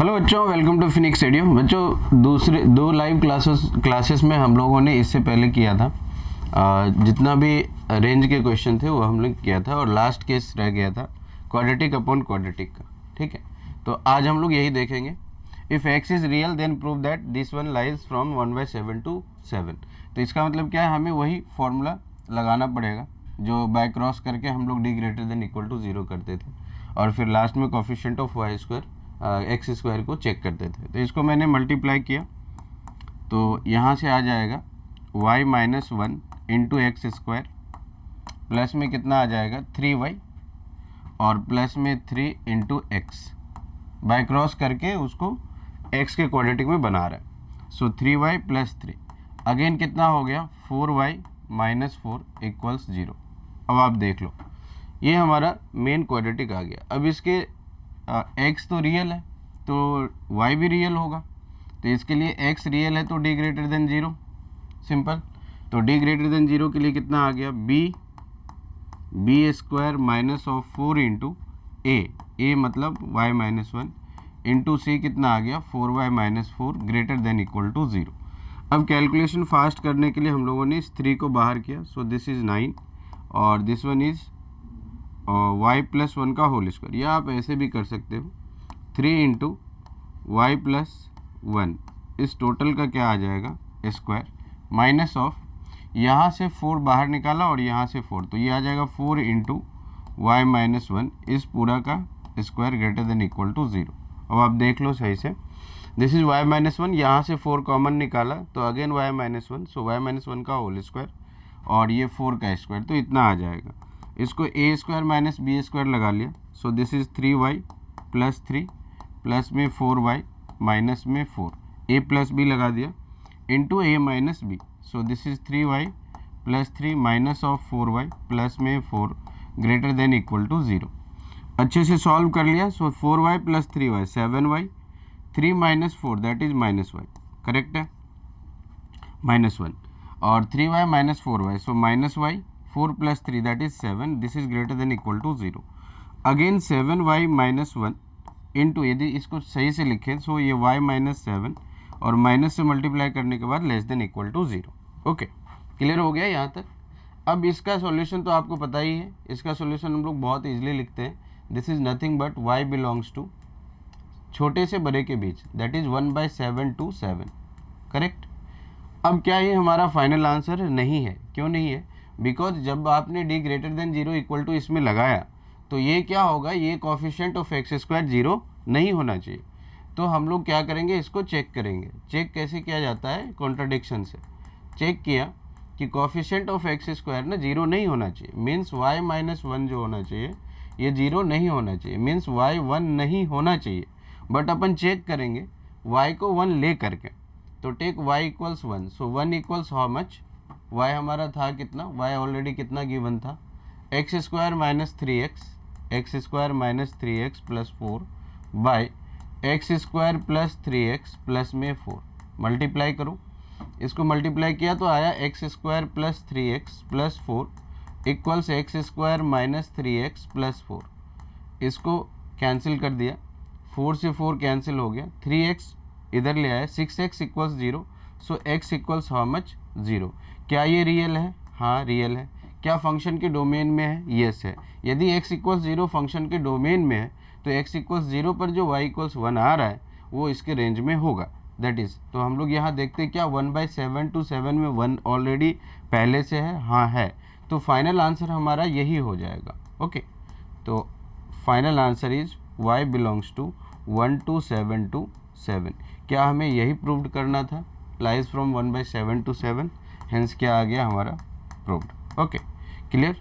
Hello बच्चों, welcome to Phoenix studio. बच्चों दूसरे दो लाइव क्लासेस में हम लोगों ने इससे पहले किया था जितना भी रेंज के क्वेश्चन थे वो हम लोग किया था और लास्ट केस रह गया था क्वाड्रेटिक अपॉन क्वाड्रेटिक का। ठीक है, तो आज हम लोग यही देखेंगे। If x is real then prove that this one lies from 1/7 to 7। तो इसका मतलब क्या है, हमें वही फॉर्मूला लगाना पड़ेगा जो बाय क्रॉस करके हम लोग d greater than equal to 0 करते थे और फिर लास्ट में coefficient of y square x square को चेक करते थे। तो इसको मैंने मल्टीप्लाई किया तो यहाँ से आ जाएगा y minus 1 into x square plus में कितना आ जाएगा 3y और प्लस में 3 इंटू एक्स। बाय क्रॉस करके उसको x के क्वाड्रेटिक में बना रहा है। सो 3y प्लस 3 अगेन कितना हो गया 4y माइनस 4 इक्वल्स 0। अब आप देख लो ये हमारा मेन क्वाड्रेटिक आ गया। अब इसके x तो रियल है तो y भी रियल होगा, तो इसके लिए x रियल है तो d ग्रेटर देन 0 सिंपल। तो d ग्रेटर देन 0 के लिए कितना आ गया b square minus of 4 into a मतलब y माइनस 1 इंटू c कितना आ गया 4y minus 4 greater than equal to 0। अब कैलकुलेशन फास्ट करने के लिए हम लोगों ने इस 3 को बाहर किया। सो दिस इज़ 9 और this one is y plus 1 का होल स्क्वायर, या आप ऐसे भी कर सकते हो 3 इंटू वाई प्लस 1। इस टोटल का क्या आ जाएगा स्क्वायर माइनस ऑफ यहाँ से 4 बाहर निकाला और यहाँ से 4, तो ये आ जाएगा 4 इंटू वाई माइनस 1 इस पूरा का square greater than equal to 0। अब आप देख लो सही से, दिस इज वाई माइनस 1, यहाँ से 4 कॉमन निकाला तो अगेन वाई माइनस 1, सो वाई माइनस 1 का होल स्क्वायर और ये 4 का स्क्वायर, तो इतना आ जाएगा। इसको ए स्क्वायर माइनस बी स्क्वायर लगा लिया। सो this is 3y plus 3 plus में 4y माइनस में 4 ए प्लस बी लगा दिया into a minus b. So this is 3y plus 3 minus of 4y plus में 4 ग्रेटर देन इक्वल टू 0। अच्छे से सॉल्व कर लिया। So 4y plus 3y 7y, 3 minus 4 that is minus y, correct है minus 1 और 3y minus 4y, so minus y 4 plus 3 that is 7, this is greater than equal to 0। Again 7y minus 1 into, यदि इसको सही से लिखें सो ये y minus 7 और minus से मल्टीप्लाई करने के बाद less than equal to 0। Okay, clear हो गया यहाँ तक। अब इसका सॉल्यूशन तो आपको पता ही है, इसका सॉल्यूशन हम लोग बहुत ईजिली लिखते हैं। This is nothing but y belongs to छोटे से बड़े के बीच, दैट इज 1/7 to 7, करेक्ट। अब क्या ये हमारा फाइनल आंसर नहीं है? क्यों नहीं है? बिकॉज जब आपने d greater than 0 equal to इसमें लगाया तो ये क्या होगा, ये कोफिशिएंट ऑफ एक्स स्क्वायर 0 नहीं होना चाहिए। तो हम लोग क्या करेंगे, इसको चेक करेंगे। चेक कैसे किया जाता है? कॉन्ट्राडिक्शन से चेक किया कि कोफिशिएंट ऑफ एक्स स्क्वायर ना 0 नहीं होना चाहिए, मीन्स y माइनस 1 जो होना चाहिए ये 0 नहीं होना चाहिए, मीन्स y 1 नहीं होना चाहिए। बट अपन चेक करेंगे y को 1 ले करके, तो take y equals 1, so 1 equals how much, y हमारा था कितना, y ऑलरेडी कितना गिवन था x square minus 3x, x square minus 3x plus 4 by x square plus 3x plus में 4। मल्टीप्लाई करो, इसको मल्टीप्लाई किया तो आया x square plus 3x plus 4 equals x square minus 3x plus 4। इसको cancel कर दिया, 4 से 4 कैंसिल हो गया, 3x इधर ले आया, 6x equals 0, so x equals how much 0। क्या ये रियल है? हाँ रियल है। क्या फंक्शन के डोमेन में है? यस है। यदि x इक्वल्स 0 फंक्शन के डोमेन में है तो x इक्वल्स 0 पर जो y इक्वल्स 1 आ रहा है वो इसके रेंज में होगा, दैट इज़। तो हम लोग यहाँ देखते हैं क्या 1/7 to 7 में 1 ऑलरेडी पहले से है? हाँ है। तो फाइनल आंसर हमारा यही हो जाएगा। ओके, तो final answer is y belongs to 1 to 7 to 7। क्या हमें यही प्रूव्ड करना था? लाइज फ्रॉम 1/7 to 7, हेंस क्या आ गया हमारा प्रूव्ड। Okay, clear.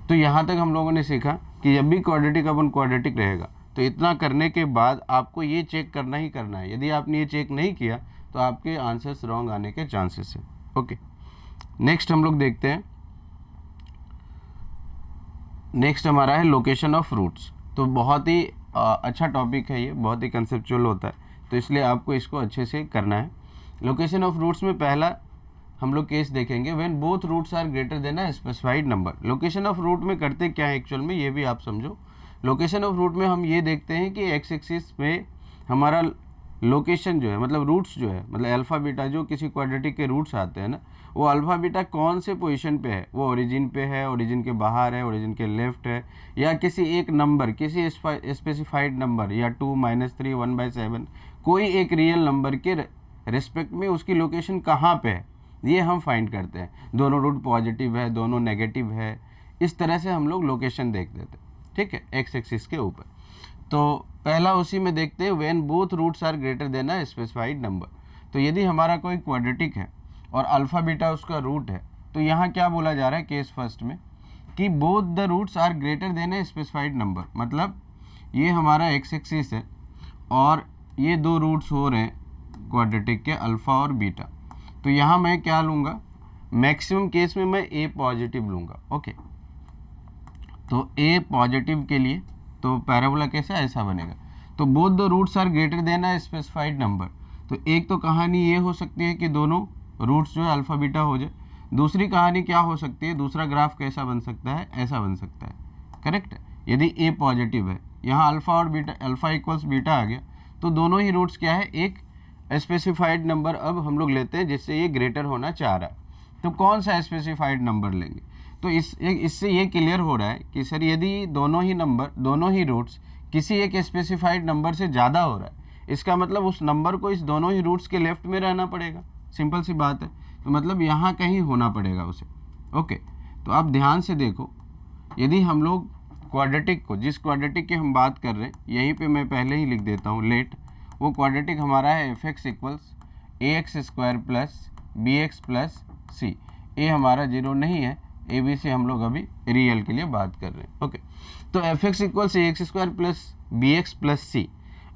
तो यहाँ तक हम लोगों ने सीखा कि जब भी क्वाड्रेटिक अपन क्वाड्रेटिक रहेगा तो इतना करने के बाद आपको ये चेक करना ही करना है। यदि आपने ये चेक नहीं किया तो आपके आंसर्स रॉन्ग आने के चांसेस हैं। ओके, नेक्स्ट हम लोग देखते हैं। नेक्स्ट हमारा है लोकेशन ऑफ रूट्स। तो बहुत ही अच्छा टॉपिक है ये, बहुत ही कंसेप्चुअल होता है, तो इसलिए आपको इसको अच्छे से करना है। लोकेशन ऑफ रूट्स में पहला हम लोग केस देखेंगे when both roots are greater than a specified number. Location of root में करते क्या है एक्चुअल में, ये भी आप समझो। लोकेशन ऑफ रूट में हम ये देखते हैं कि एक्स एक्सिस में हमारा लोकेशन जो है, मतलब रूट्स जो है, मतलब अल्फ़ा बीटा जो किसी क्वाड्रेटिक के रूट्स आते हैं ना, वो अल्फ़ा बीटा कौन से पोजीशन पे है, वो ओरिजिन पे है, ओरिजिन के बाहर है, ओरिजिन के लेफ्ट है, या किसी एक नंबर, किसी स्पेसिफाइड नंबर, या 2 -3 1/7, कोई एक रियल नंबर के रिस्पेक्ट में उसकी लोकेशन कहाँ पे है, ये हम फाइंड करते हैं। दोनों रूट पॉजिटिव है, दोनों नेगेटिव है, इस तरह से हम लोग लोकेशन देख देते हैं, ठीक है, एक्स एक्सिस के ऊपर। तो पहला उसी में देखते हैं, when both roots are greater than a specified number. तो यदि हमारा कोई क्वाड्रेटिक है और अल्फ़ा बीटा उसका रूट है, तो यहाँ क्या बोला जा रहा है केस फर्स्ट में, कि both the roots are greater than a specified number. मतलब ये हमारा एक्स एक्सिस है और ये दो रूट्स हो रहे हैं क्वाड्रेटिक के, अल्फ़ा और बीटा। तो यहाँ मैं क्या लूँगा, मैक्सिमम केस में मैं ए पॉजिटिव लूँगा। ओके, तो ए पॉजिटिव के लिए तो पैराबोला कैसा ऐसा बनेगा। तो both the roots are greater than a specified number. तो एक तो कहानी ये हो सकती है कि दोनों रूट्स जो है अल्फ़ा बीटा हो जाए। दूसरी कहानी क्या हो सकती है, दूसरा ग्राफ कैसा बन सकता है, ऐसा बन सकता है, करेक्ट है। यदि ए पॉजिटिव है, यहाँ अल्फ़ा और बीटा, अल्फ़ा इक्वल्स बीटा आ गया, तो दोनों ही रूट्स क्या है, एक स्पेसिफाइड नंबर अब हम लोग लेते हैं जिससे ये ग्रेटर होना चाह रहा है। तो कौन सा स्पेसिफाइड नंबर लेंगे। तो इससे ये क्लियर हो रहा है कि सर यदि दोनों ही नंबर, दोनों ही रूट्स किसी एक स्पेसिफाइड नंबर से ज़्यादा हो रहा है, इसका मतलब उस नंबर को इस दोनों ही रूट्स के लेफ्ट में रहना पड़ेगा। सिंपल सी बात है। तो मतलब यहाँ कहीं होना पड़ेगा उसे। ओके, तो आप ध्यान से देखो, यदि हम लोग क्वाड्रेटिक को, जिस क्वाड्रेटिक की हम बात कर रहे हैं, यहीं पे मैं पहले ही लिख देता हूँ लेट, वो क्वाड्रेटिक हमारा है f x equals a x square plus b x plus c. A हमारा 0 नहीं है, ए बी से हम लोग अभी रियल के लिए बात कर रहे हैं। ओके, तो f x equals a x square plus b x plus c.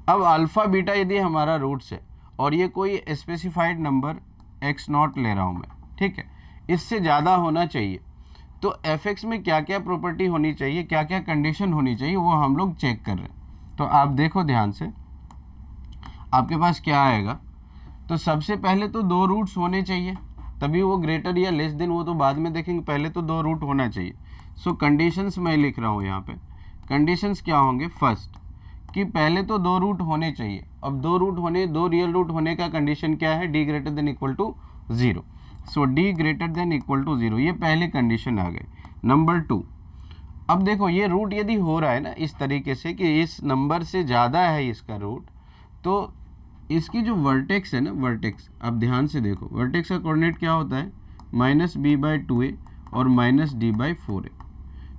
अब अल्फ़ा बीटा यदि हमारा रूट्स है और ये कोई स्पेसिफाइड नंबर एक्स नॉट ले रहा हूँ मैं, ठीक है, इससे ज़्यादा होना चाहिए, तो एफ एक्स में क्या क्या प्रॉपर्टी होनी चाहिए, क्या क्या कंडीशन होनी चाहिए, वो हम लोग चेक कर रहे हैं। तो आप देखो ध्यान से, आपके पास क्या आएगा। तो सबसे पहले तो दो रूट्स होने चाहिए, तभी वो ग्रेटर या लेस देन वो तो बाद में देखेंगे, पहले तो दो रूट होना चाहिए। सो कंडीशंस मैं लिख रहा हूँ यहाँ पे। कंडीशंस क्या होंगे, फर्स्ट कि पहले तो दो रूट होने चाहिए। अब दो रूट होने, दो रियल रूट होने का कंडीशन क्या है, d greater than equal to 0। So d greater than equal to 0, ये पहली कंडीशन आ गई। नंबर 2, अब देखो ये रूट यदि हो रहा है ना इस तरीके से कि इस नंबर से ज़्यादा है इसका रूट, तो इसकी जो वर्टेक्स है ना, वर्टेक्स आप ध्यान से देखो, वर्टेक्स का कोऑर्डिनेट क्या होता है, -b/2a और -d/4a।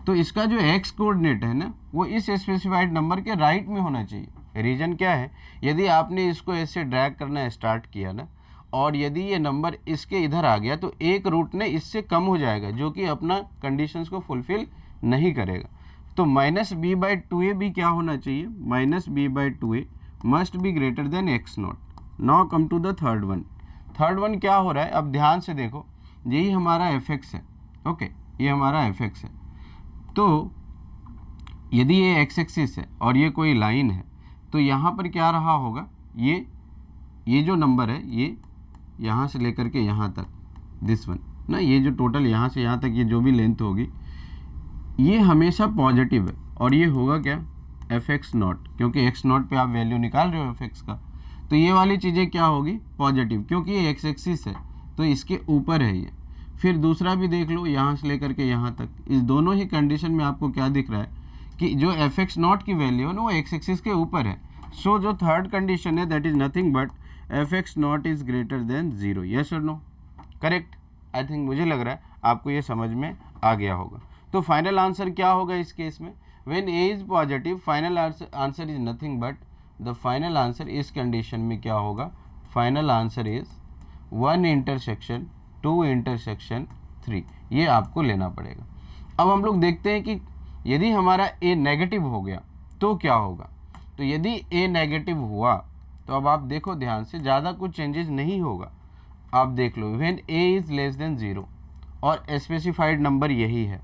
तो इसका जो x कोऑर्डिनेट है ना, वो इस स्पेसिफाइड नंबर के राइट में होना चाहिए। रीजन क्या है, यदि आपने इसको ऐसे ड्रैग करना स्टार्ट किया ना, और यदि ये नंबर इसके इधर आ गया, तो एक रूट ने इससे कम हो जाएगा, जो कि अपना कंडीशंस को फुलफिल नहीं करेगा। तो -b/2a भी क्या होना चाहिए, -b/2a must be greater than x naught. Now come to the third one. Third one क्या हो रहा है, अब ध्यान से देखो, यही हमारा एफ एक्स है। ओके, ये हमारा एफ एक्स है। तो यदि ये एक्स एक्सिस है और ये कोई लाइन है, तो यहाँ पर क्या रहा होगा, ये जो नंबर है, ये यहाँ से लेकर के यहाँ तक, दिस वन ना, ये जो टोटल यहाँ से यहाँ तक ये जो भी लेंथ होगी, ये हमेशा पॉजिटिव है। और ये होगा क्या, एफ एक्स नॉट, क्योंकि एक्स नॉट पे आप वैल्यू निकाल रहे हो एफ एक्स का, तो ये वाली चीज़ें क्या होगी, पॉजिटिव, क्योंकि ये एक्स एक्सिस है तो इसके ऊपर है ये। फिर दूसरा भी देख लो, यहाँ से लेकर के यहाँ तक, इस दोनों ही कंडीशन में आपको क्या दिख रहा है कि जो एफ एक्स नॉट की वैल्यू है ना, वो एक्स एक्सिस के ऊपर है। सो जो थर्ड कंडीशन है, that is nothing but F x not is greater than 0। Yes और नो, करेक्ट। आई थिंक मुझे लग रहा है आपको ये समझ में आ गया होगा। तो फाइनल आंसर क्या होगा इस केस में, when a is positive, final answer is nothing but the final answer इस कंडीशन में क्या होगा, final answer is 1 intersection 2 intersection 3। ये आपको लेना पड़ेगा। अब हम लोग देखते हैं कि यदि हमारा ए नेगेटिव हो गया तो क्या होगा। तो यदि ए नेगेटिव हुआ तो अब आप देखो ध्यान से, ज़्यादा कुछ चेंजेस नहीं होगा। आप देख लो, when a is less than 0 और स्पेसिफाइड नंबर यही है,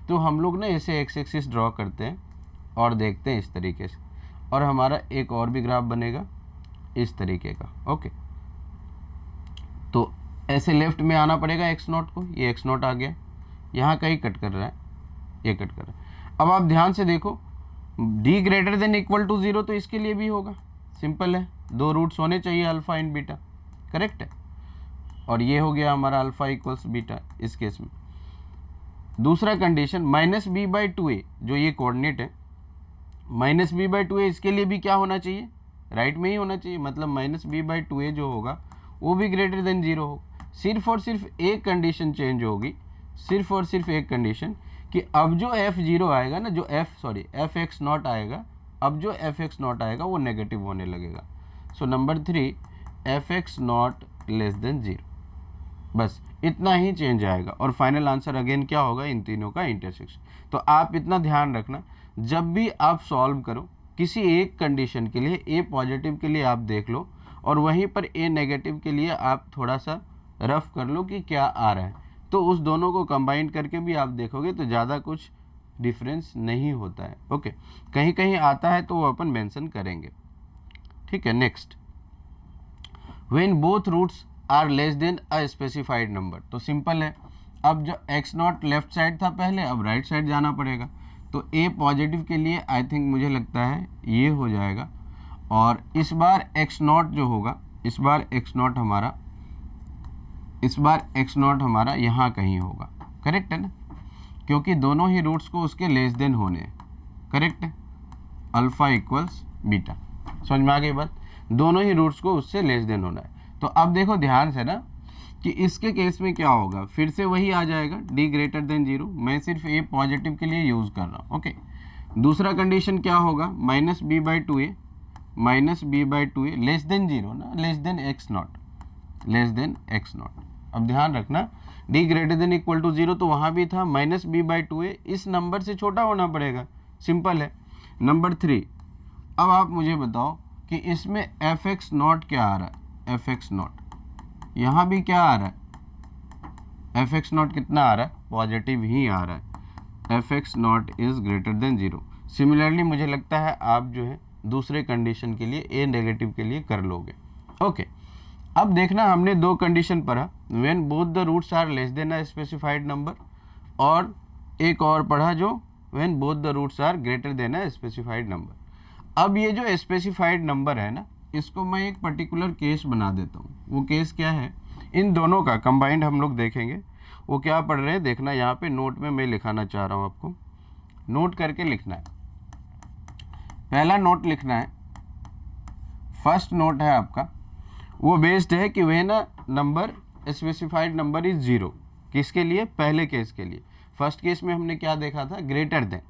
तो हम लोग ना इसे एक्स एक्सिस ड्रॉ करते हैं और देखते हैं इस तरीके से, और हमारा एक और भी ग्राफ बनेगा इस तरीके का। ओके, तो ऐसे लेफ्ट में आना पड़ेगा एक्स नॉट को, ये एक्स नॉट आ गया, यहाँ कहीं कट कर रहा है, ये कट कर रहा है। अब आप ध्यान से देखो, d greater than equal to 0, तो इसके लिए भी होगा, सिंपल है। दो रूट्स होने चाहिए अल्फ़ा इन बीटा, करेक्ट है। और ये हो गया हमारा अल्फ़ा इक्वल्स बीटा इस केस में। दूसरा condition minus B by two a, जो ये कोऑर्डिनेट है minus B by two a, इसके लिए भी क्या होना चाहिए, राइट में ही होना चाहिए। मतलब minus B by two a जो होगा वो भी ग्रेटर देन जीरो होगा। सिर्फ और सिर्फ एक कंडीशन चेंज होगी, सिर्फ और सिर्फ एक कंडीशन, कि अब जो एफ जीरो आएगा ना, जो एफ एक्स नॉट आएगा, अब जो एफ एक्स नॉट आएगा वो नेगेटिव होने लगेगा। So number 3 F x not less than zero, बस इतना ही चेंज आएगा। और फाइनल आंसर अगेन क्या होगा, इन तीनों का इंटरसेक्शन। तो आप इतना ध्यान रखना, जब भी आप सॉल्व करो किसी एक कंडीशन के लिए, ए पॉजिटिव के लिए आप देख लो और वहीं पर ए नेगेटिव के लिए आप थोड़ा सा रफ कर लो कि क्या आ रहा है, तो उस दोनों को कंबाइन करके भी आप देखोगे तो ज़्यादा कुछ डिफरेंस नहीं होता है। ओके, कहीं कहीं आता है तो वो अपन मेंशन करेंगे, ठीक है। Next, when both roots are less than a specified number, तो सिंपल है। अब जो एक्स नॉट लेफ्ट साइड था पहले, अब राइट साइड जाना पड़ेगा। तो ए पॉजिटिव के लिए आई थिंक मुझे लगता है ये हो जाएगा, और इस बार एक्स नॉट जो होगा, इस बार एक्स नॉट हमारा यहाँ कहीं होगा, करेक्ट है ना, क्योंकि दोनों ही रूट्स को उसके लेस देन होने हैं, करेक्ट है। अल्फ़ा इक्वल्स बीटा, समझ में आ गई बात, दोनों ही रूट्स को उससे लेस देन होना है। तो अब देखो ध्यान से ना कि इसके केस में क्या होगा, फिर से वही आ जाएगा डी ग्रेटर देन जीरो। मैं सिर्फ ए पॉजिटिव के लिए यूज़ कर रहा हूँ, ओके। दूसरा कंडीशन क्या होगा, minus B by two a less than zero ना, लेस देन एक्स नॉट। अब ध्यान रखना, d greater than equal to zero, तो वहाँ भी था minus B by two a, इस नंबर से छोटा होना पड़ेगा, सिंपल है। नंबर 3, अब आप मुझे बताओ कि इसमें एफ एक्स नॉट क्या आ रहा है, एफ एक्स नॉट, यहाँ भी क्या आ रहा है, एफ एक्स नॉट कितना आ रहा है, पॉजिटिव ही आ रहा है, f x not is greater than zero. Similarly मुझे लगता है आप जो है दूसरे कंडीशन के लिए, ए नेगेटिव के लिए कर लोगे, ओके। अब देखना, हमने दो कंडीशन पढ़ा, when both the roots are less than a specified number, और एक और पढ़ा जो when both the roots are greater than a specified number. अब ये जो स्पेसिफाइड नंबर है ना, इसको मैं एक पर्टिकुलर केस बना देता हूँ। वो केस क्या है, इन दोनों का कंबाइंड हम लोग देखेंगे। वो क्या पढ़ रहे हैं देखना, यहाँ पे नोट में मैं लिखाना चाह रहा हूँ, आपको नोट करके लिखना है। पहला नोट लिखना है, फर्स्ट नोट है आपका, वो बेस्ड है कि when a number specified number is zero, किसके लिए, पहले केस के लिए। फर्स्ट केस में हमने क्या देखा था, ग्रेटर देन।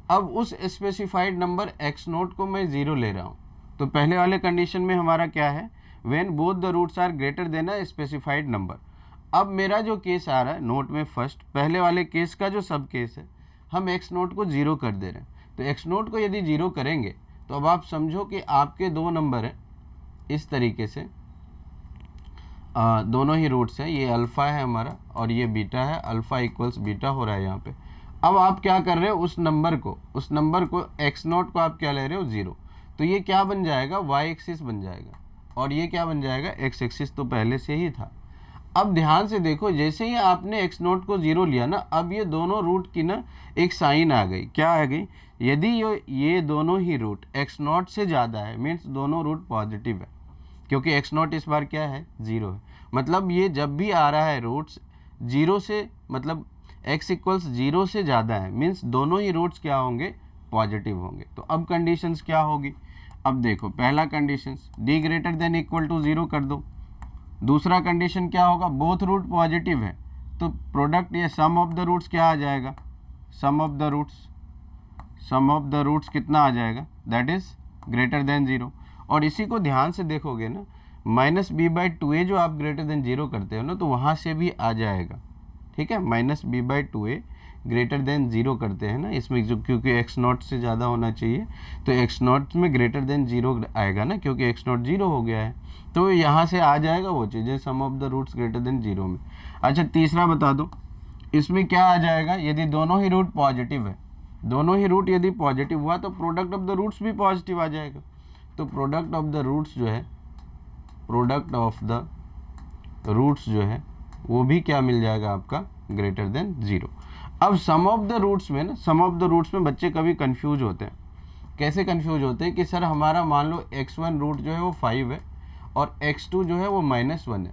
अब उस स्पेसिफाइड नंबर एक्स नोट को मैं जीरो ले रहा हूँ, तो पहले वाले कंडीशन में हमारा क्या है, when both the roots are greater than a specified number. अब मेरा जो केस आ रहा है नोट में फर्स्ट, पहले वाले केस का जो सब केस है, हम एक्स नोट को जीरो कर दे रहे हैं। तो एक्स नोट को यदि जीरो करेंगे तो अब आप समझो कि आपके दो नंबर हैं इस तरीके से, दोनों ही रूट्स हैं, ये अल्फ़ा है हमारा और ये बीटा है, अल्फ़ा इक्वल्स बीटा हो रहा है यहाँ पे। अब आप क्या कर रहे हो, उस नंबर को एक्स नोट को आप क्या ले रहे हो, जीरो। तो ये क्या बन जाएगा, वाई एक्सिस बन जाएगा, और ये क्या बन जाएगा, एक्स एक्सिस तो पहले से ही था। अब ध्यान से देखो, जैसे ही आपने एक्स नोट को जीरो लिया ना, अब ये दोनों रूट की ना एक साइन आ गई, क्या आ गई, यदि ये दोनों ही रूट एक्स नोट से ज़्यादा है, मीन्स दोनों रूट पॉजिटिव है, क्योंकि एक्स नोट इस बार क्या है, जीरो है। मतलब ये जब भी आ रहा है रूट्स जीरो से, मतलब एक्स इक्वल्स जीरो से ज़्यादा है, मीन्स दोनों ही रूट्स क्या होंगे, पॉजिटिव होंगे। तो अब कंडीशंस क्या होगी, अब देखो, पहला conditions d greater than equal to zero कर दो। दूसरा कंडीशन क्या होगा, बोथ रूट पॉजिटिव है, तो प्रोडक्ट या सम ऑफ द रूट्स क्या आ जाएगा, सम ऑफ द रूट्स कितना आ जाएगा, that is greater than zero. और इसी को ध्यान से देखोगे ना, minus B by two a जो आप ग्रेटर देन जीरो करते हो ना, तो वहाँ से भी आ जाएगा, ठीक है। Minus B by two a greater than zero करते हैं ना इसमें, जो क्योंकि एक्स नॉट से ज़्यादा होना चाहिए, तो एक्स नॉट में ग्रेटर देन जीरो आएगा ना, क्योंकि एक्स नॉट जीरो हो गया है, तो यहाँ से आ जाएगा वो चीज़ें, sum of the roots greater than zero में। अच्छा, तीसरा बता दो, इसमें क्या आ जाएगा, यदि दोनों ही रूट पॉजिटिव है, दोनों ही रूट यदि पॉजिटिव हुआ तो प्रोडक्ट ऑफ द रूट्स भी पॉजिटिव आ जाएगा। तो प्रोडक्ट ऑफ द रूट्स जो है वो भी क्या मिल जाएगा आपका, ग्रेटर देन जीरो। अब सम ऑफ द रूट्स में ना, सम ऑफ द रूट्स में बच्चे कभी कंफ्यूज होते हैं, कैसे कंफ्यूज होते हैं कि सर हमारा मान लो x1 रूट जो है वो 5 है और x2 जो है वो -1 है।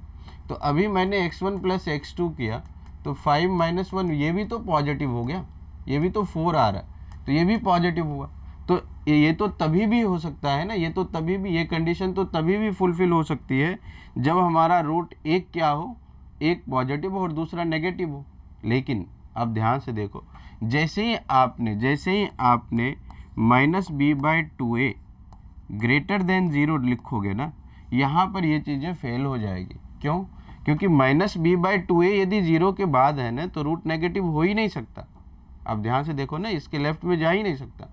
तो अभी मैंने x1 प्लस x2 किया तो 5 - 1 ये भी तो पॉजिटिव हो गया, ये भी तो 4 आ रहा है, तो ये भी पॉजिटिव हुआ। तो ये तो तभी भी हो सकता है ना, ये तो तभी भी, ये कंडीशन तो तभी भी फुलफिल हो सकती है जब हमारा रूट एक क्या हो, एक पॉजिटिव हो और दूसरा नेगेटिव हो। लेकिन अब ध्यान से देखो, जैसे ही आपने -b/2a ग्रेटर देन 0 लिखोगे ना, यहाँ पर ये चीज़ें फेल हो जाएगी। क्यों? क्योंकि -b/2a यदि 0 के बाद है ना तो रूट नेगेटिव हो ही नहीं सकता। अब ध्यान से देखो ना, इसके लेफ्ट में जा ही नहीं सकता,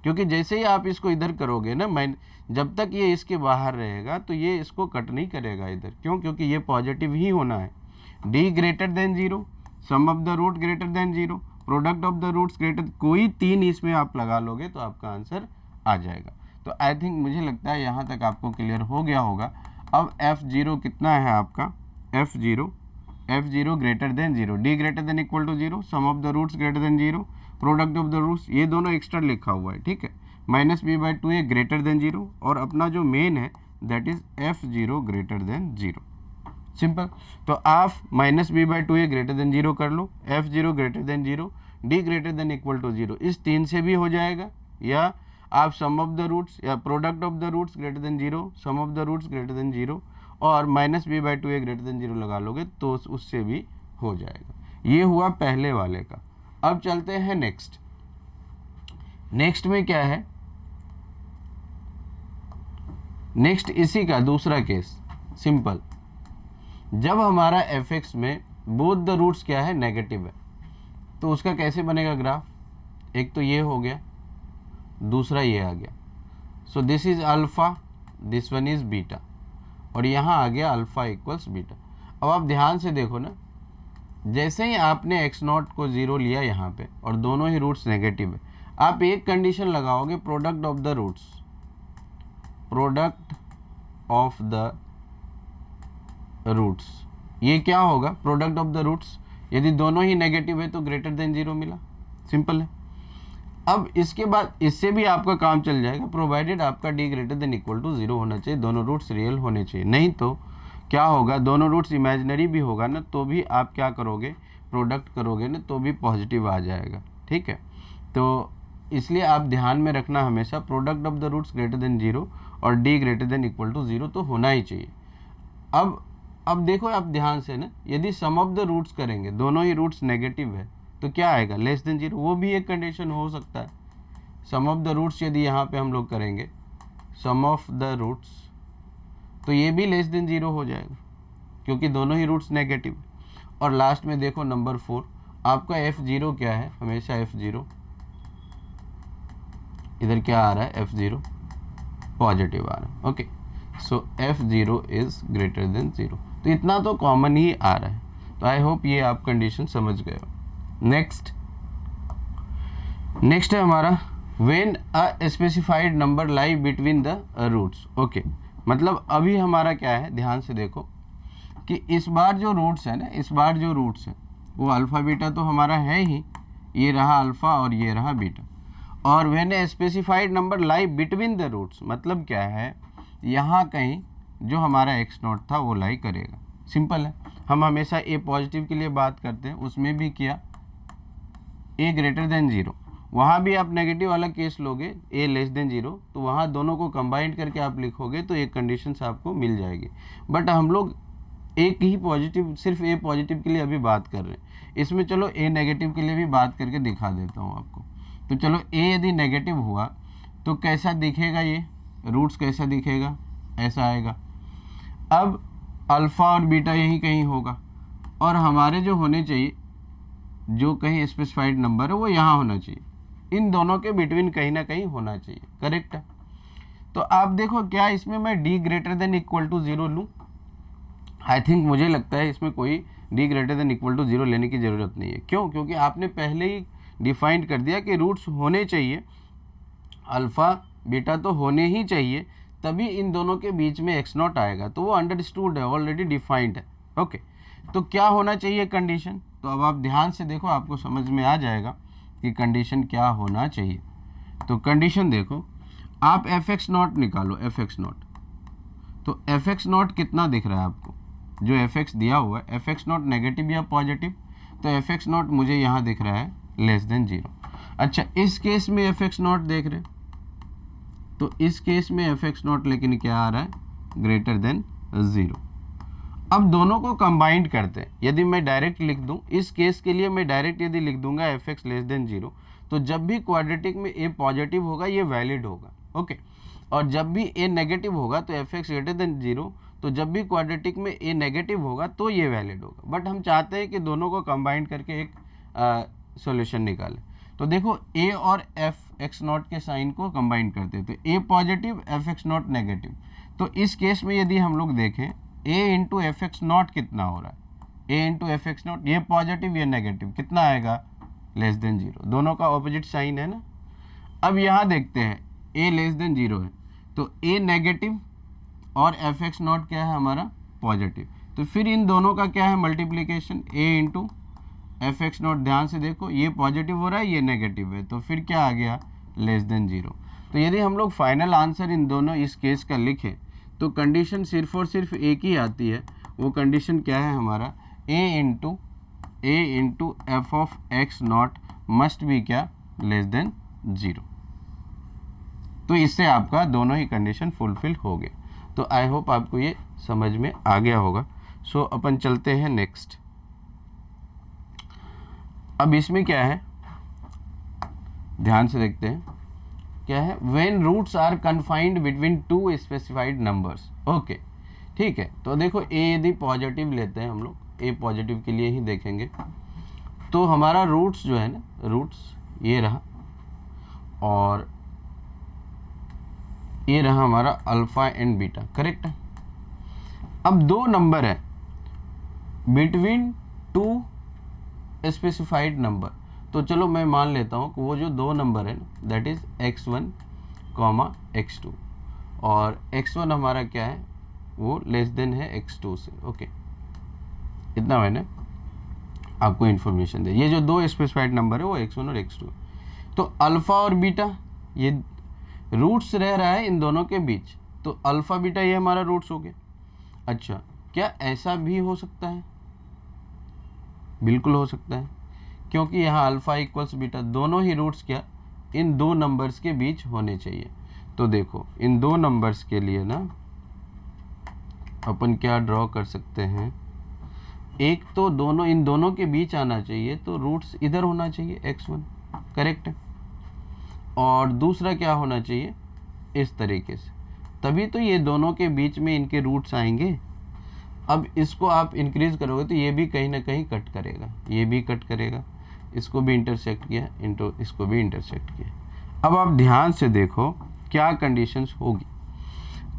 क्योंकि जैसे ही आप इसको इधर करोगे ना, जब तक ये इसके बाहर रहेगा तो ये इसको कट नहीं करेगा इधर। क्यों? क्योंकि ये पॉजिटिव ही होना है। d greater than 0, sum of the root greater than 0, product of the roots greater, कोई 3 इसमें आप लगा लोगे तो आपका आंसर आ जाएगा। तो आई थिंक मुझे लगता है यहाँ तक आपको क्लियर हो गया होगा। अब f0 कितना है आपका, f0 greater than 0, d greater than equal to 0, sum of the roots greater than 0, product of the roots, ये दोनों एक्स्ट्रा लिखा हुआ है, ठीक है। -b/2a ग्रेटर देन 0 और अपना जो मेन है that is f0 greater than 0। Simple. तो आप -b/2a ग्रेटर देन 0 कर लो, f0 greater than 0, d greater than equal to 0, इस 3 से भी हो जाएगा। या आप सम ऑफ द रूट्स या product of the roots greater than 0, sum of the roots greater than 0 और -b/2a ग्रेटर देन 0 लगा लोगे तो उससे भी हो जाएगा। ये हुआ पहले वाले का। अब चलते हैं नेक्स्ट में क्या है, नेक्स्ट इसी का दूसरा केस। सिंपल, जब हमारा f(x) में बोथ द रूट्स क्या है, नेगेटिव है, तो उसका कैसे बनेगा ग्राफ। एक तो ये हो गया, दूसरा ये आ गया। सो this is alpha, this one is beta, और यहाँ आ गया अल्फा इक्वल्स बीटा। अब आप ध्यान से देखो ना, जैसे ही आपने x0 को 0 लिया यहाँ पे और दोनों ही रूट्स नेगेटिव है, आप एक कंडीशन लगाओगे, product of the roots, product of the roots, ये क्या होगा, प्रोडक्ट ऑफ द रूट्स, यदि दोनों ही नेगेटिव है तो ग्रेटर देन 0 मिला। सिंपल है। अब इसके बाद इससे भी आपका काम चल जाएगा, प्रोवाइडेड आपका d greater than equal to 0 होना चाहिए, दोनों रूट्स रियल होने चाहिए। नहीं तो क्या होगा, दोनों रूट्स इमेजिनरी भी होगा ना तो भी आप क्या करोगे, प्रोडक्ट करोगे ना तो भी पॉजिटिव आ जाएगा। ठीक है, तो इसलिए आप ध्यान में रखना हमेशा, product of the roots greater than 0 और d greater than equal to 0 तो होना ही चाहिए। अब देखो आप ध्यान से ना, यदि सम ऑफ द रूट्स करेंगे, दोनों ही रूट्स नेगेटिव है तो क्या आएगा, लेस देन 0, वो भी एक कंडीशन हो सकता है। सम ऑफ द रूट्स यदि यहाँ पे हम लोग करेंगे सम ऑफ द रूट्स, तो ये भी लेस देन 0 हो जाएगा क्योंकि दोनों ही रूट्स नेगेटिव। और लास्ट में देखो नंबर 4, आपका f0 क्या है, हमेशा f0 इधर क्या आ रहा है, f0 पॉजिटिव आ रहा है। Okay, so f0 is greater than 0, तो इतना तो कॉमन ही आ रहा है। तो आई होप ये आप कंडीशन समझ गए हो। नेक्स्ट है हमारा when a specified number lie between the roots. Okay, मतलब अभी हमारा क्या है, ध्यान से देखो कि इस बार जो रूट्स है ना, इस बार जो रूट्स है वो अल्फ़ा बीटा तो हमारा है ही, ये रहा अल्फ़ा और ये रहा बीटा। और when a specified number lie between the roots, मतलब क्या है, यहाँ कहीं जो हमारा x0 था वो लाई करेगा। सिंपल है, हम हमेशा a पॉजिटिव के लिए बात करते हैं, उसमें भी किया a ग्रेटर देन 0, वहाँ भी आप नेगेटिव वाला केस लोगे a लेस देन 0, तो वहाँ दोनों को कंबाइन करके आप लिखोगे तो एक कंडीशन आपको मिल जाएगी। बट हम लोग एक ही पॉजिटिव, सिर्फ a पॉजिटिव के लिए अभी बात कर रहे हैं। इसमें चलो a नेगेटिव के लिए भी बात करके दिखा देता हूँ आपको। तो चलो a यदि नेगेटिव हुआ तो कैसा दिखेगा, ये रूट्स कैसा दिखेगा, ऐसा आएगा। अब अल्फ़ा और बीटा यहीं कहीं होगा और हमारे जो होने चाहिए, जो कहीं स्पेसिफाइड नंबर है वो यहाँ होना चाहिए, इन दोनों के बिटवीन कहीं ना कहीं होना चाहिए। करेक्ट है। तो आप देखो क्या इसमें मैं d greater than equal to 0 लूँ, आई थिंक मुझे लगता है इसमें कोई d greater than equal to 0 लेने की ज़रूरत नहीं है। क्यों? क्योंकि आपने पहले ही डिफाइंड कर दिया कि रूट्स होने चाहिए, अल्फ़ा बीटा तो होने ही चाहिए, तभी इन दोनों के बीच में x0 आएगा, तो वो अंडरस्टूड है, ऑलरेडी डिफाइंड है। ओके, तो क्या होना चाहिए कंडीशन, तो अब आप ध्यान से देखो, आपको समझ में आ जाएगा कि कंडीशन क्या होना चाहिए। तो कंडीशन देखो, आप एफ एक्स नॉट निकालो, एफ एक्स नॉट, तो एफ एक्स नॉट कितना दिख रहा है आपको, जो एफ एक्स दिया हुआ है, एफ एक्स नॉट नेगेटिव या पॉजिटिव, तो एफ एक्स नॉट मुझे यहाँ दिख रहा है लेस देन 0। अच्छा, इस केस में एफ एक्स नॉट देख रहे, तो इस केस में एफ एक्स नॉट लेकिन क्या आ रहा है, ग्रेटर देन 0। अब दोनों को कंबाइंड करते हैं, यदि मैं डायरेक्ट लिख दूं, इस केस के लिए मैं डायरेक्ट यदि लिख दूंगा एफ एक्स लेस देन 0, तो जब भी क्वाड्रेटिक में ए पॉजिटिव होगा ये वैलिड होगा, ओके। और जब भी ए नेगेटिव होगा तो एफ एक्स ग्रेटर देन 0, तो जब भी क्वाड्रेटिक में ए नेगेटिव होगा तो ये वैलिड होगा। बट हम चाहते हैं कि दोनों को कंबाइंड करके एक सॉल्यूशन निकालें। तो देखो ए और एफ एक्स नॉट के साइन को कंबाइन करते हैं, तो a positive f x not negative, तो इस केस में यदि हम लोग देखें a into f x not कितना हो रहा है, a into f x not, ये पॉजिटिव ये नेगेटिव, कितना आएगा, लेस देन 0, दोनों का ऑपोजिट साइन है ना। अब यहाँ देखते हैं ए लेस देन 0 है, तो ए नेगेटिव और एफ एक्स नॉट क्या है हमारा, पॉजिटिव, तो फिर इन दोनों का क्या है, multiplication, A into f x not, ध्यान से देखो ये पॉजिटिव हो रहा है ये नेगेटिव है, तो फिर क्या आ गया, लेस देन 0। तो यदि हम लोग फाइनल आंसर इन दोनों इस केस का लिखें तो कंडीशन सिर्फ और सिर्फ एक ही आती है, वो कंडीशन क्या है हमारा, a into f of x not must be क्या, लेस देन 0। तो इससे आपका दोनों ही कंडीशन फुलफिल हो गया। तो आई होप आपको ये समझ में आ गया होगा। सो अपन चलते हैं नेक्स्ट। अब इसमें क्या है, ध्यान से देखते हैं क्या है, when roots are confined between two specified numbers, okay ठीक है। तो देखो ए यदि पॉजिटिव लेते हैं हम लोग, ए पॉजिटिव के लिए ही देखेंगे, तो हमारा रूट्स जो है ना, रूट्स ये रहा और ये रहा हमारा अल्फा एंड बीटा, करेक्ट है। अब दो नंबर है बिटवीन टू स्पेसिफाइड नंबर, तो चलो मैं मान लेता हूँ कि वो जो दो नंबर है that is x1 comma x2, और x1 हमारा क्या है, वो लेस देन है x2 से, ओके। इतना मैंने आपको इन्फॉर्मेशन दे। ये जो दो स्पेसिफाइड नंबर है वो x1 और x2, तो अल्फा और बीटा ये रूट्स रह रहा है इन दोनों के बीच, तो अल्फा बीटा ये हमारा रूट्स हो गया। अच्छा, क्या ऐसा भी हो सकता है, बिल्कुल हो सकता है, क्योंकि यहाँ अल्फा इक्वल्स बीटा, दोनों ही रूट्स क्या इन दो नंबर्स के बीच होने चाहिए। तो देखो इन दो नंबर्स के लिए ना अपन क्या ड्रॉ कर सकते हैं, एक तो दोनों इन दोनों के बीच आना चाहिए, तो रूट्स इधर होना चाहिए x1, करेक्ट है, और दूसरा क्या होना चाहिए इस तरीके से, तभी तो ये दोनों के बीच में इनके रूट्स आएंगे। अब इसको आप इंक्रीज करोगे तो ये भी कहीं ना कहीं कट करेगा, ये भी कट करेगा, इसको भी इंटरसेक्ट किया, इसको भी इंटरसेक्ट किया। अब आप ध्यान से देखो क्या कंडीशंस होगी।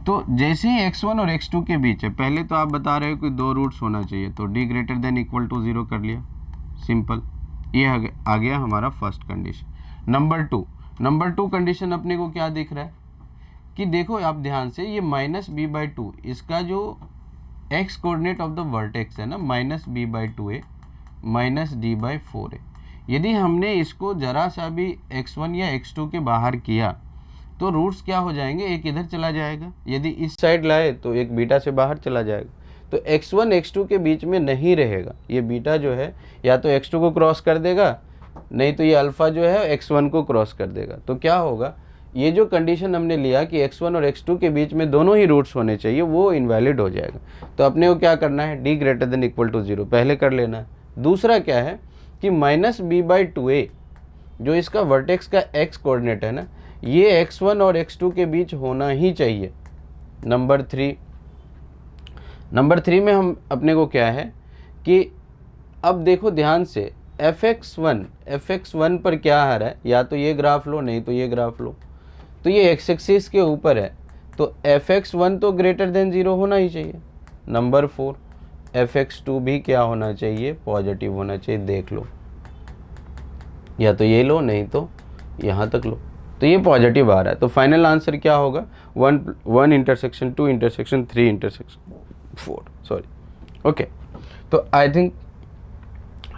तो जैसे ही x1 और x2 के बीच है, पहले तो आप बता रहे हो कि दो रूट्स होना चाहिए, तो d greater than equal to 0 कर लिया, सिंपल, ये आ गया हमारा first condition. Number two condition अपने को क्या दिख रहा है कि देखो आप ध्यान से, ये -b/2 इसका जो x coordinate of the vertex है ना, -b/2 है -d/4 है। यदि हमने इसको जरा सा भी x1 या x2 के बाहर किया तो रूट्स क्या हो जाएंगे, एक इधर चला जाएगा, यदि इस साइड लाए तो एक बीटा से बाहर चला जाएगा, तो x1 x2 के बीच में नहीं रहेगा, ये बीटा जो है या तो x2 को क्रॉस कर देगा, नहीं तो ये अल्फा जो है x1 को क्रॉस कर देगा। तो क्या होगा, ये जो कंडीशन हमने लिया कि x1 और x2 के बीच में दोनों ही रूट्स होने चाहिए, वो इनवैलिड हो जाएगा। तो अपने को क्या करना है, d greater than equal to 0 पहले कर लेना है। दूसरा क्या है कि -b/2a जो इसका वर्टेक्स का x कोऑर्डिनेट है ना, ये x1 और x2 के बीच होना ही चाहिए। नंबर थ्री में हम अपने को क्या है कि अब देखो ध्यान से, fx1 पर क्या आ रहा है, या तो ये ग्राफ लो नहीं तो ये ग्राफ लो, तो ये x एक्सिस के ऊपर है, तो fx1 तो ग्रेटर देन 0 होना ही चाहिए। नंबर 4 fx2 भी क्या होना चाहिए, पॉजिटिव होना चाहिए, देख लो, या तो ये लो नहीं तो यहाँ तक लो, तो ये पॉजिटिव आ रहा है। तो फाइनल आंसर क्या होगा, 1 intersection 2 intersection 3 intersection 4, sorry, okay. तो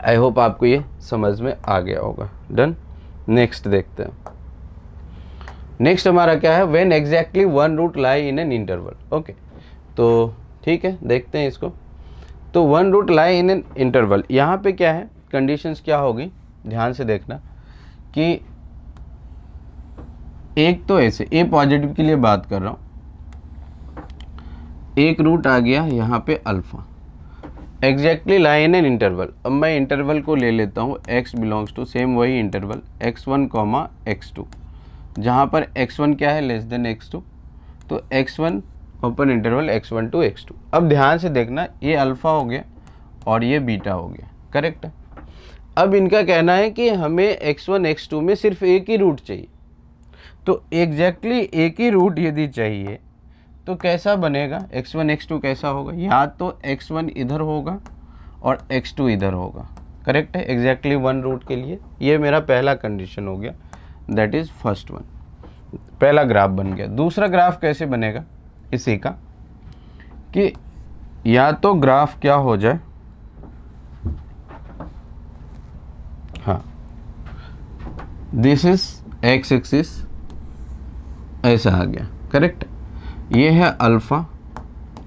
आई होप आपको ये समझ में आ गया होगा। डन, नेक्स्ट देखते हैं। नेक्स्ट हमारा क्या है, when exactly one root lie in an interval. Okay, तो ठीक है, देखते हैं इसको। तो one root lie in an interval, यहाँ पे क्या है, कंडीशंस क्या होगी, ध्यान से देखना कि एक तो ऐसे ए पॉजिटिव के लिए बात कर रहा हूँ, एक रूट आ गया यहाँ पे alpha, exactly lie in an interval. अब मैं इंटरवल को ले लेता हूँ x बिलोंग्स टू सेम वही इंटरवल x1 कॉमा x2, जहाँ पर x1 क्या है, लेस देन x2, तो x1 open interval x1 to x2। अब ध्यान से देखना, ये अल्फ़ा हो गया और ये बीटा हो गया, करेक्ट है। अब इनका कहना है कि हमें x1 x2 में सिर्फ एक ही रूट चाहिए, तो एग्जैक्टली एक ही रूट यदि चाहिए तो कैसा बनेगा, x1 x2 कैसा होगा, या तो x1 इधर होगा और x2 इधर होगा, करेक्ट है, एग्जैक्टली वन रूट के लिए। ये मेरा पहला कंडीशन हो गया, दैट इज़ फर्स्ट वन, पहला ग्राफ बन गया। दूसरा ग्राफ कैसे बनेगा इसी का, कि या तो ग्राफ क्या हो जाए, हाँ, दिस इज एक्स एक्सिस ऐसा आ गया, करेक्ट। ये है अल्फ़ा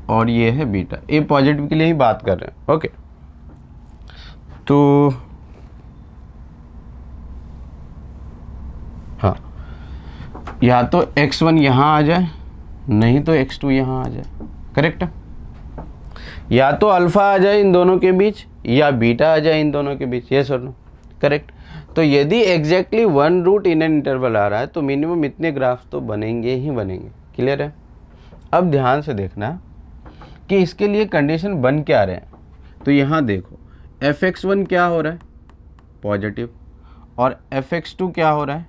और ये है बीटा, ए पॉजिटिव के लिए ही बात कर रहे हैं। ओके, तो हाँ, या तो x1 यहाँ आ जाए, नहीं तो x2 यहाँ आ जाए, करेक्ट है। या तो अल्फ़ा आ जाए इन दोनों के बीच, या बीटा आ जाए इन दोनों के बीच, यस और नो, करेक्ट। तो यदि exactly one root in an interval आ रहा है तो मिनिमम इतने ग्राफ्स तो बनेंगे ही बनेंगे, क्लियर है। अब ध्यान से देखना कि इसके लिए कंडीशन बन क्या रहे हैं, तो यहाँ देखो fx1 क्या हो रहा है, पॉजिटिव, और fx2 क्या हो रहा है,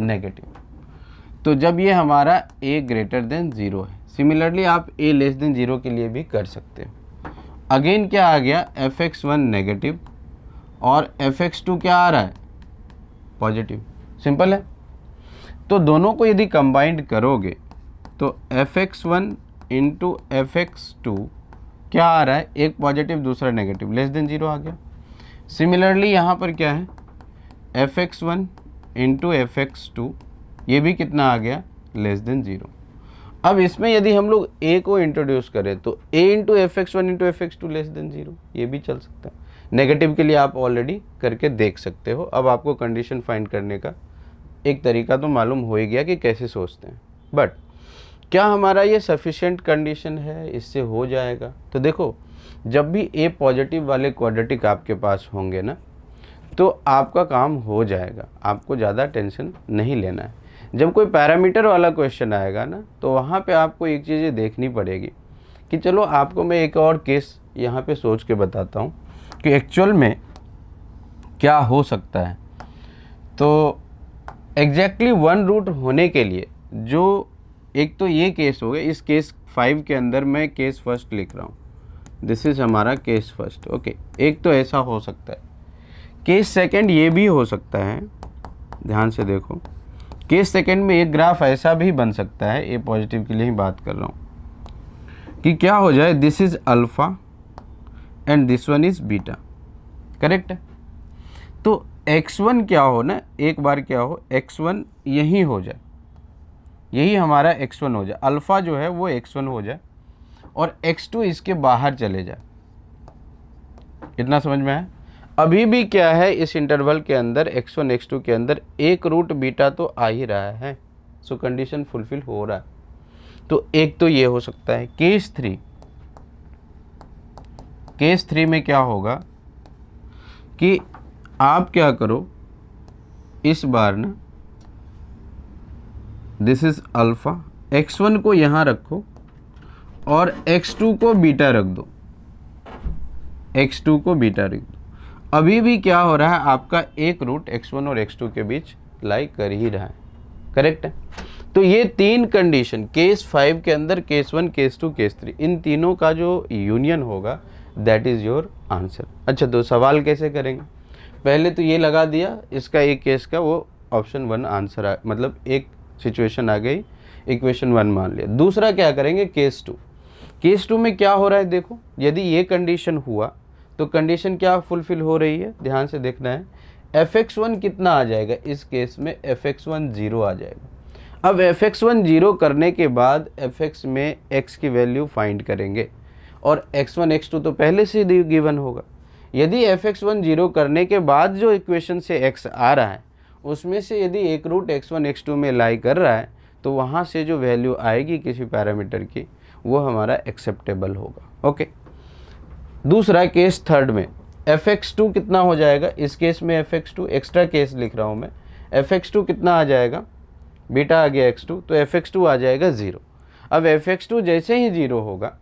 नेगेटिव। तो जब ये हमारा a ग्रेटर देन 0 है, सिमिलरली आप a लेस देन 0 के लिए भी कर सकते हो। अगेन क्या आ गया, fx1 नेगेटिव और fx2 क्या आ रहा है, पॉजिटिव, सिंपल है। तो दोनों को यदि कंबाइंड करोगे तो fx1 इंटू fx2 क्या आ रहा है, एक पॉजिटिव दूसरा नेगेटिव, लेस देन 0 आ गया। सिमिलरली यहाँ पर क्या है, fx1 इंटू fx2, ये भी कितना आ गया, लेस देन 0। अब इसमें यदि हम लोग a को इंट्रोड्यूस करें तो a into fx1 into fx2 less than 0, ये भी चल सकता है। नेगेटिव के लिए आप ऑलरेडी करके देख सकते हो। अब आपको कंडीशन फाइंड करने का एक तरीका तो मालूम हो ही गया कि कैसे सोचते हैं, बट क्या हमारा ये सफिशिएंट कंडीशन है, इससे हो जाएगा। तो देखो, जब भी ए पॉजिटिव वाले क्वाड्रेटिक आपके पास होंगे ना, तो आपका काम हो जाएगा, आपको ज़्यादा टेंशन नहीं लेना है। जब कोई पैरामीटर वाला क्वेश्चन आएगा ना, तो वहाँ पे आपको एक चीज़ देखनी पड़ेगी कि चलो आपको मैं एक और केस यहाँ पे सोच के बताता हूँ कि एक्चुअल में क्या हो सकता है। तो एग्जैक्टली वन रूट होने के लिए जो, एक तो ये केस हो गया, इस केस 5 के अंदर मैं केस फर्स्ट लिख रहा हूँ, दिस इज़ हमारा केस फर्स्ट। ओके, एक तो ऐसा हो सकता है। केस सेकंड ये भी हो सकता है, ध्यान से देखो, केस सेकंड में एक ग्राफ ऐसा भी बन सकता है, ए पॉजिटिव के लिए ही बात कर रहा हूँ, कि क्या हो जाए, this is alpha and this one is beta, correct है। तो x1 क्या हो ना, एक बार क्या हो, x1 यही हो जाए, यही हमारा x1 हो जाए, अल्फ़ा जो है वो x1 हो जाए और x2 इसके बाहर चले जाए। इतना समझ में आया। अभी भी क्या है, इस इंटरवल के अंदर x1 x2 के अंदर एक रूट बीटा तो आ ही रहा है, सो कंडीशन फुलफिल हो रहा है। तो एक तो ये हो सकता है। केस थ्री में क्या होगा कि आप क्या करो, इस बार ना दिस इज अल्फ़ा, x1 को यहाँ रखो और x2 को बीटा रख दो, x2 को बीटा रख दो। अभी भी क्या हो रहा है, आपका एक रूट x1 और x2 के बीच लाई कर ही रहा है, करेक्ट है। तो ये तीन कंडीशन केस 5 के अंदर, केस 1, केस 2, केस 3, इन तीनों का जो यूनियन होगा दैट इज़ योर आंसर। अच्छा, तो सवाल कैसे करेंगे, पहले तो ये लगा दिया, इसका एक केस का वो ऑप्शन 1 आंसर मतलब एक सिचुएशन आ गई, इक्वेशन 1 मान लिया। दूसरा क्या करेंगे, केस 2। केस 2 में क्या हो रहा है, देखो, यदि ये कंडीशन हुआ तो कंडीशन क्या फुलफिल हो रही है, ध्यान से देखना है। fx1 कितना आ जाएगा, इस केस में fx1 0 आ जाएगा। अब fx1 0 करने के बाद fx में x की वैल्यू फाइंड करेंगे और x1 x2 तो पहले से गिवन होगा। यदि fx1 0 करने के बाद जो इक्वेशन से x आ रहा है उसमें से यदि एक रूट x1 x2 में लाई कर रहा है तो वहाँ से जो वैल्यू आएगी किसी पैरामीटर की वो हमारा एक्सेप्टेबल होगा। ओके, दूसरा केस थर्ड में fx2 कितना हो जाएगा, इस केस में fx2 एक्स्ट्रा केस लिख रहा हूँ मैं, fx2 कितना आ जाएगा, बीटा आ गया x2 तो fx2 आ जाएगा 0। अब fx2 जैसे ही 0 होगा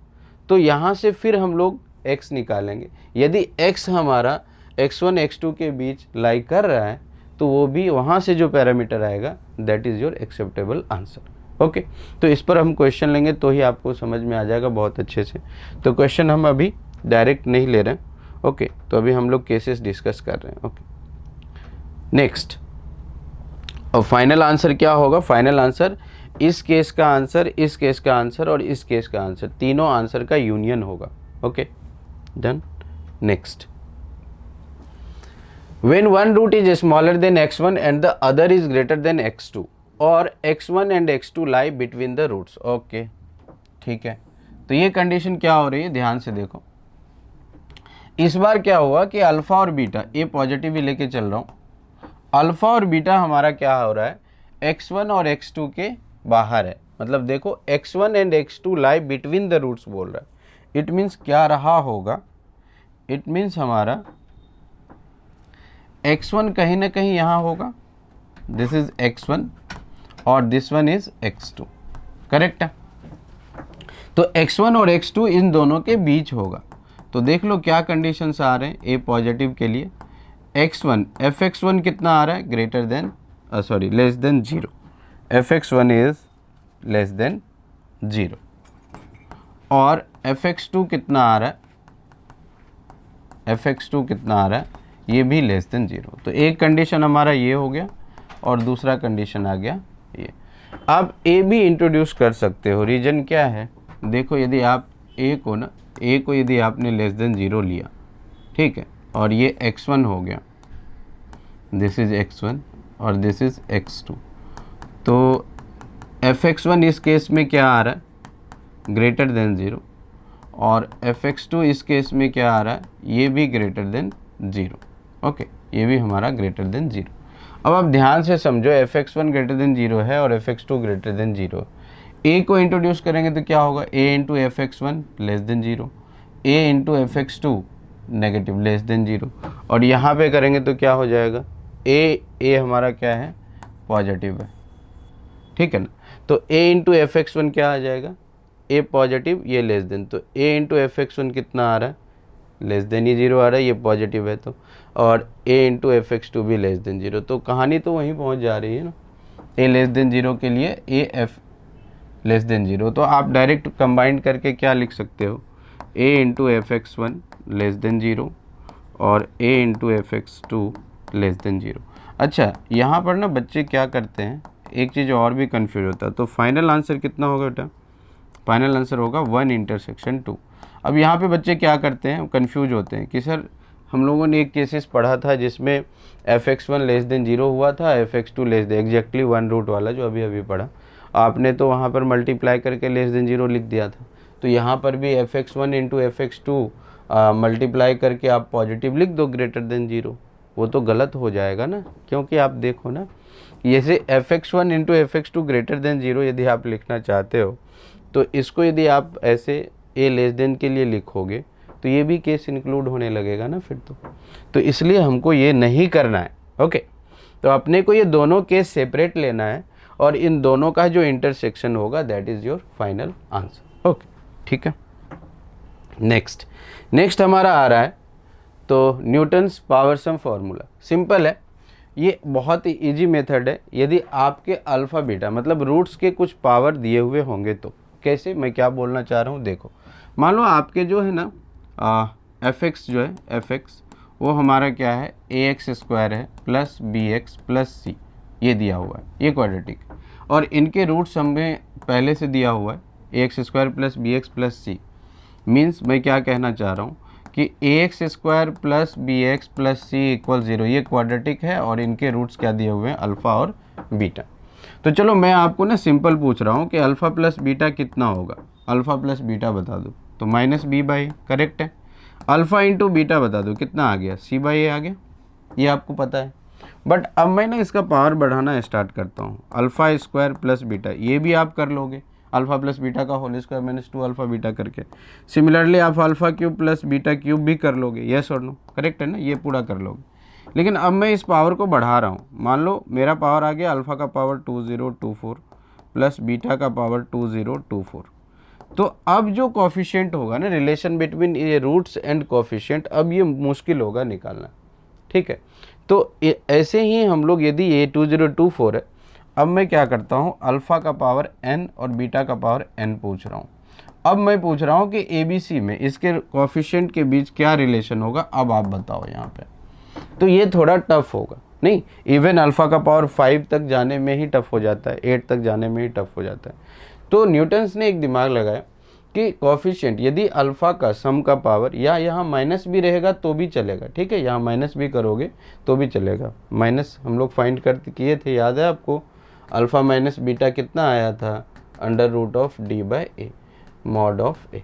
तो यहाँ से फिर हम लोग x निकालेंगे। यदि x हमारा x1 x2 के बीच लाई कर रहा है तो वो भी वहाँ से जो पैरामीटर आएगा that is your acceptable answer. Okay, तो इस पर हम क्वेश्चन लेंगे तो ही आपको समझ में आ जाएगा बहुत अच्छे से। तो क्वेश्चन हम अभी डायरेक्ट नहीं ले रहे हैं। ओके, तो अभी हम लोग केसेस डिस्कस कर रहे हैं। ओके, नेक्स्ट, और फाइनल आंसर क्या होगा, फाइनल आंसर इस केस का आंसर, इस केस का आंसर और इस केस का आंसर, तीनों आंसर का यूनियन होगा। Okay, done. Next, when one root is smaller than x1 and the other is greater than x2 और x1 and x2 lie between the roots। Okay, ठीक है, तो ये कंडीशन क्या हो रही है, ध्यान से देखो। इस बार क्या हुआ कि अल्फा और बीटा, ये पॉजिटिव ही लेके चल रहा हूँ, अल्फा और बीटा हमारा क्या हो रहा है, x1 और x2 के बाहर है। मतलब देखो x1 and x2 lie between the roots बोल रहा है। इट मीन्स क्या रहा होगा, इट मीन्स हमारा x1 कहीं ना कहीं यहाँ होगा, दिस इज x1 और this one is x2, correct है। तो x1 और x2 इन दोनों के बीच होगा। तो देख लो क्या कंडीशंस आ रहे हैं ए पॉजिटिव के लिए, x1 fx1 कितना आ रहा है, greater than sorry less than 0, fx1 is less than 0 और fx2 कितना आ रहा है, fx2 कितना आ रहा है, ये भी लेस देन 0। तो एक कंडीशन हमारा ये हो गया और दूसरा कंडीशन आ गया ये। अब ए भी इंट्रोड्यूस कर सकते हो, रीजन क्या है, देखो यदि आप ए को ना, ए को यदि आपने लेस देन 0 लिया, ठीक है, और ये x1 हो गया, दिस इज x1 और दिस इज x2, तो fx1 इस केस में क्या आ रहा है, ग्रेटर देन 0 और fx2 इस केस में क्या आ रहा है, ये भी ग्रेटर देन 0। ओके, ये भी हमारा ग्रेटर देन 0। अब आप ध्यान से समझो, fx1 ग्रेटर देन 0 है और fx2 ग्रेटर देन 0। a को इंट्रोड्यूस करेंगे तो क्या होगा, a into fx1 less than 0, a into fx2 negative less than 0, और यहाँ पे करेंगे तो क्या हो जाएगा, a हमारा क्या है, पॉजिटिव है, ठीक है ना। तो a इंटू fx1 क्या आ जाएगा, a पॉजिटिव, ये लेस देन, तो a इंटू fx1 कितना आ रहा है, लेस देन ही 0 आ रहा है, ये पॉजिटिव है तो, और a इंटू fx2 भी लेस देन 0। तो कहानी तो वहीं पहुंच जा रही है ना, a लेस देन 0 के लिए a f लेस देन 0। तो आप डायरेक्ट कंबाइंड करके क्या लिख सकते हो, a into fx1 less than 0 और a into fx2 less than 0। अच्छा, यहाँ पर ना बच्चे क्या करते हैं, एक चीज़ और भी कन्फ्यूज होता है। तो फाइनल आंसर कितना होगा बेटा, फाइनल आंसर होगा 1 इंटरसेक्शन 2। अब यहाँ पे बच्चे क्या करते हैं, कंफ्यूज होते हैं कि सर हम लोगों ने एक केसेस पढ़ा था जिसमें fx1 लेस देन 0 हुआ था, fx2 less than, exactly 1 root वाला जो अभी अभी पढ़ा आपने, तो वहाँ पर मल्टीप्लाई करके लेस देन 0 लिख दिया था। तो यहाँ पर भी fx1 इंटू fx2 मल्टीप्लाई करके आप पॉजिटिव लिख दो ग्रेटर देन 0, वो तो गलत हो जाएगा ना, क्योंकि आप देखो ना, जैसे fx1 into fx2 greater than 0 यदि आप लिखना चाहते हो तो इसको यदि आप ऐसे a लेस देन के लिए लिखोगे तो ये भी केस इंक्लूड होने लगेगा ना फिर तो इसलिए हमको ये नहीं करना है। ओके, तो अपने को ये दोनों केस सेपरेट लेना है और इन दोनों का जो इंटरसेक्शन होगा that is your final answer. Okay, ठीक है। नेक्स्ट हमारा आ रहा है तो Newton's power some formula. Simple है, ये बहुत ही इजी मेथड है। यदि आपके अल्फ़ा बीटा मतलब रूट्स के कुछ पावर दिए हुए होंगे तो कैसे, मैं क्या बोलना चाह रहा हूँ, देखो मान लो आपके जो है ना fx जो है fx वो हमारा क्या है, ax स्क्वायर है प्लस bx प्लस c, ये दिया हुआ है, ये क्वाड्रेटिक, और इनके रूट्स हमें पहले से दिया हुआ है ax square plus bx plus c। Means मैं क्या कहना चाह रहा हूँ कि ax square plus bx plus c equal 0, ये क्वाड्रेटिक है और इनके रूट्स क्या दिए हुए हैं, अल्फ़ा और बीटा। तो चलो मैं आपको ना सिंपल पूछ रहा हूँ कि अल्फ़ा प्लस बीटा कितना होगा, अल्फ़ा प्लस बीटा बता दो, तो माइनस बी बाई, करेक्ट है। अल्फ़ा इंटू बीटा बता दो कितना आ गया, सी बाई ए आ गया, ये आपको पता है। बट अब मैं ना इसका पावर बढ़ाना स्टार्ट करता हूँ, अल्फ़ा स्क्वायर प्लस बीटा, ये भी आप कर लोगे, अल्फ़ा प्लस बीटा का whole square minus 2 alpha beta करके। सिमिलरली आप alpha cube plus beta cube भी कर लोगे, यस और नो, करेक्ट है ना, ये पूरा कर लोगे। लेकिन अब मैं इस पावर को बढ़ा रहा हूँ, मान लो मेरा पावर आ गया अल्फ़ा का पावर 2024 प्लस बीटा का पावर 2024। तो अब जो कोफिशिएंट होगा ना, रिलेशन बिटवीन ये रूट्स एंड कोफिशिएंट, अब ये मुश्किल होगा निकालना, ठीक है। तो ऐसे ही हम लोग, यदि ये 2024 है, अब मैं क्या करता हूँ, अल्फ़ा का पावर n और बीटा का पावर n पूछ रहा हूँ। अब मैं पूछ रहा हूँ कि ABC में इसके कोफिशिएंट के बीच क्या रिलेशन होगा, अब आप बताओ यहाँ पे। तो ये थोड़ा टफ होगा, नहीं, इवन अल्फ़ा का पावर 5 तक जाने में ही टफ हो जाता है, 8 तक जाने में ही टफ हो जाता है। तो न्यूटन्स ने एक दिमाग लगाया कि कोफिशिएंट यदि अल्फ़ा का सम का पावर, या यहाँ माइनस भी रहेगा तो भी चलेगा, ठीक है, यहाँ माइनस भी करोगे तो भी चलेगा। माइनस हम लोग फाइंड कर किए थे, याद है आपको, अल्फ़ा माइनस बीटा कितना आया था, under root of d by a mod of a.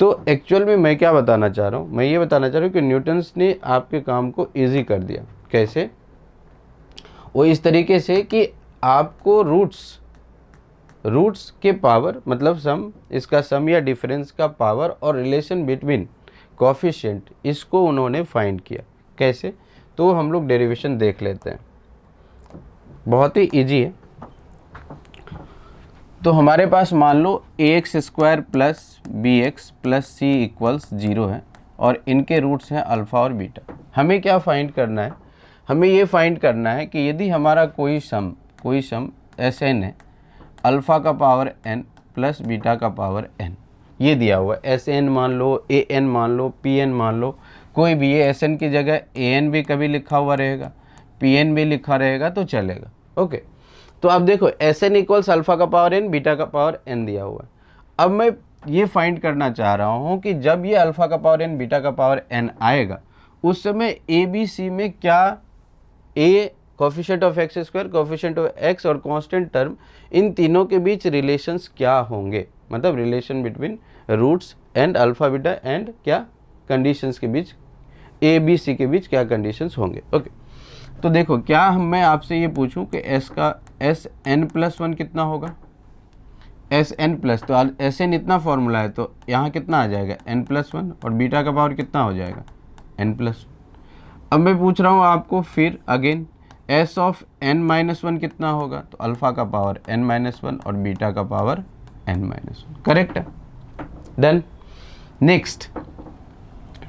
तो एक्चुअल में मैं क्या बताना चाह रहा हूँ, मैं ये बताना चाह रहा हूँ कि न्यूटन्स ने आपके काम को ईजी कर दिया। कैसे? वो इस तरीके से कि आपको रूट्स के पावर, मतलब सम, इसका सम या डिफरेंस का पावर और रिलेशन बिटवीन कोफिशिएंट, इसको उन्होंने फाइंड किया। कैसे? तो हम लोग डेरिवेशन देख लेते हैं, बहुत ही इजी है। तो हमारे पास मान लो ax square plus b x plus सी इक्वल्स 0 है और इनके रूट्स हैं अल्फ़ा और बीटा। हमें क्या फाइंड करना है, हमें ये फाइंड करना है कि यदि हमारा कोई सम एस एन है, अल्फ़ा का पावर n प्लस बीटा का पावर n, ये दिया हुआ है, एस एन मान लो, ए एन मान लो, पी एन मान लो, कोई भी, ये एस एन की जगह ए एन भी कभी लिखा हुआ रहेगा, पी एन भी लिखा रहेगा तो चलेगा, ओके। तो अब देखो एस एन इक्वल्स अल्फ़ा का पावर n, बीटा का पावर n दिया हुआ है। अब मैं ये फाइंड करना चाह रहा हूँ कि जब ये अल्फ़ा का पावर n, बीटा का पावर n आएगा, उस समय ए बी सी में क्या a coefficient of x square, coefficient of x और कांस्टेंट टर्म, इन तीनों के बीच रिलेशंस क्या होंगे, मतलब relation between roots and alpha beta and क्या कंडीशंस के बीच, ए बी सी के बीच क्या कंडीशंस होंगे, ओके। तो देखो, क्या मैं आपसे ये पूछूं कि एस का एस एन प्लस 1 कितना होगा, एस एन प्लस, तो एस एन इतना फॉर्मूला है, तो यहाँ कितना आ जाएगा n प्लस 1, और बीटा का पावर कितना हो जाएगा n प्लस। अब मैं पूछ रहा हूँ आपको फिर again, S of n minus 1 कितना होगा, तो अल्फ़ा का पावर n माइनस 1 और बीटा का पावर n माइनस 1, करेक्ट है, डन। नेक्स्ट,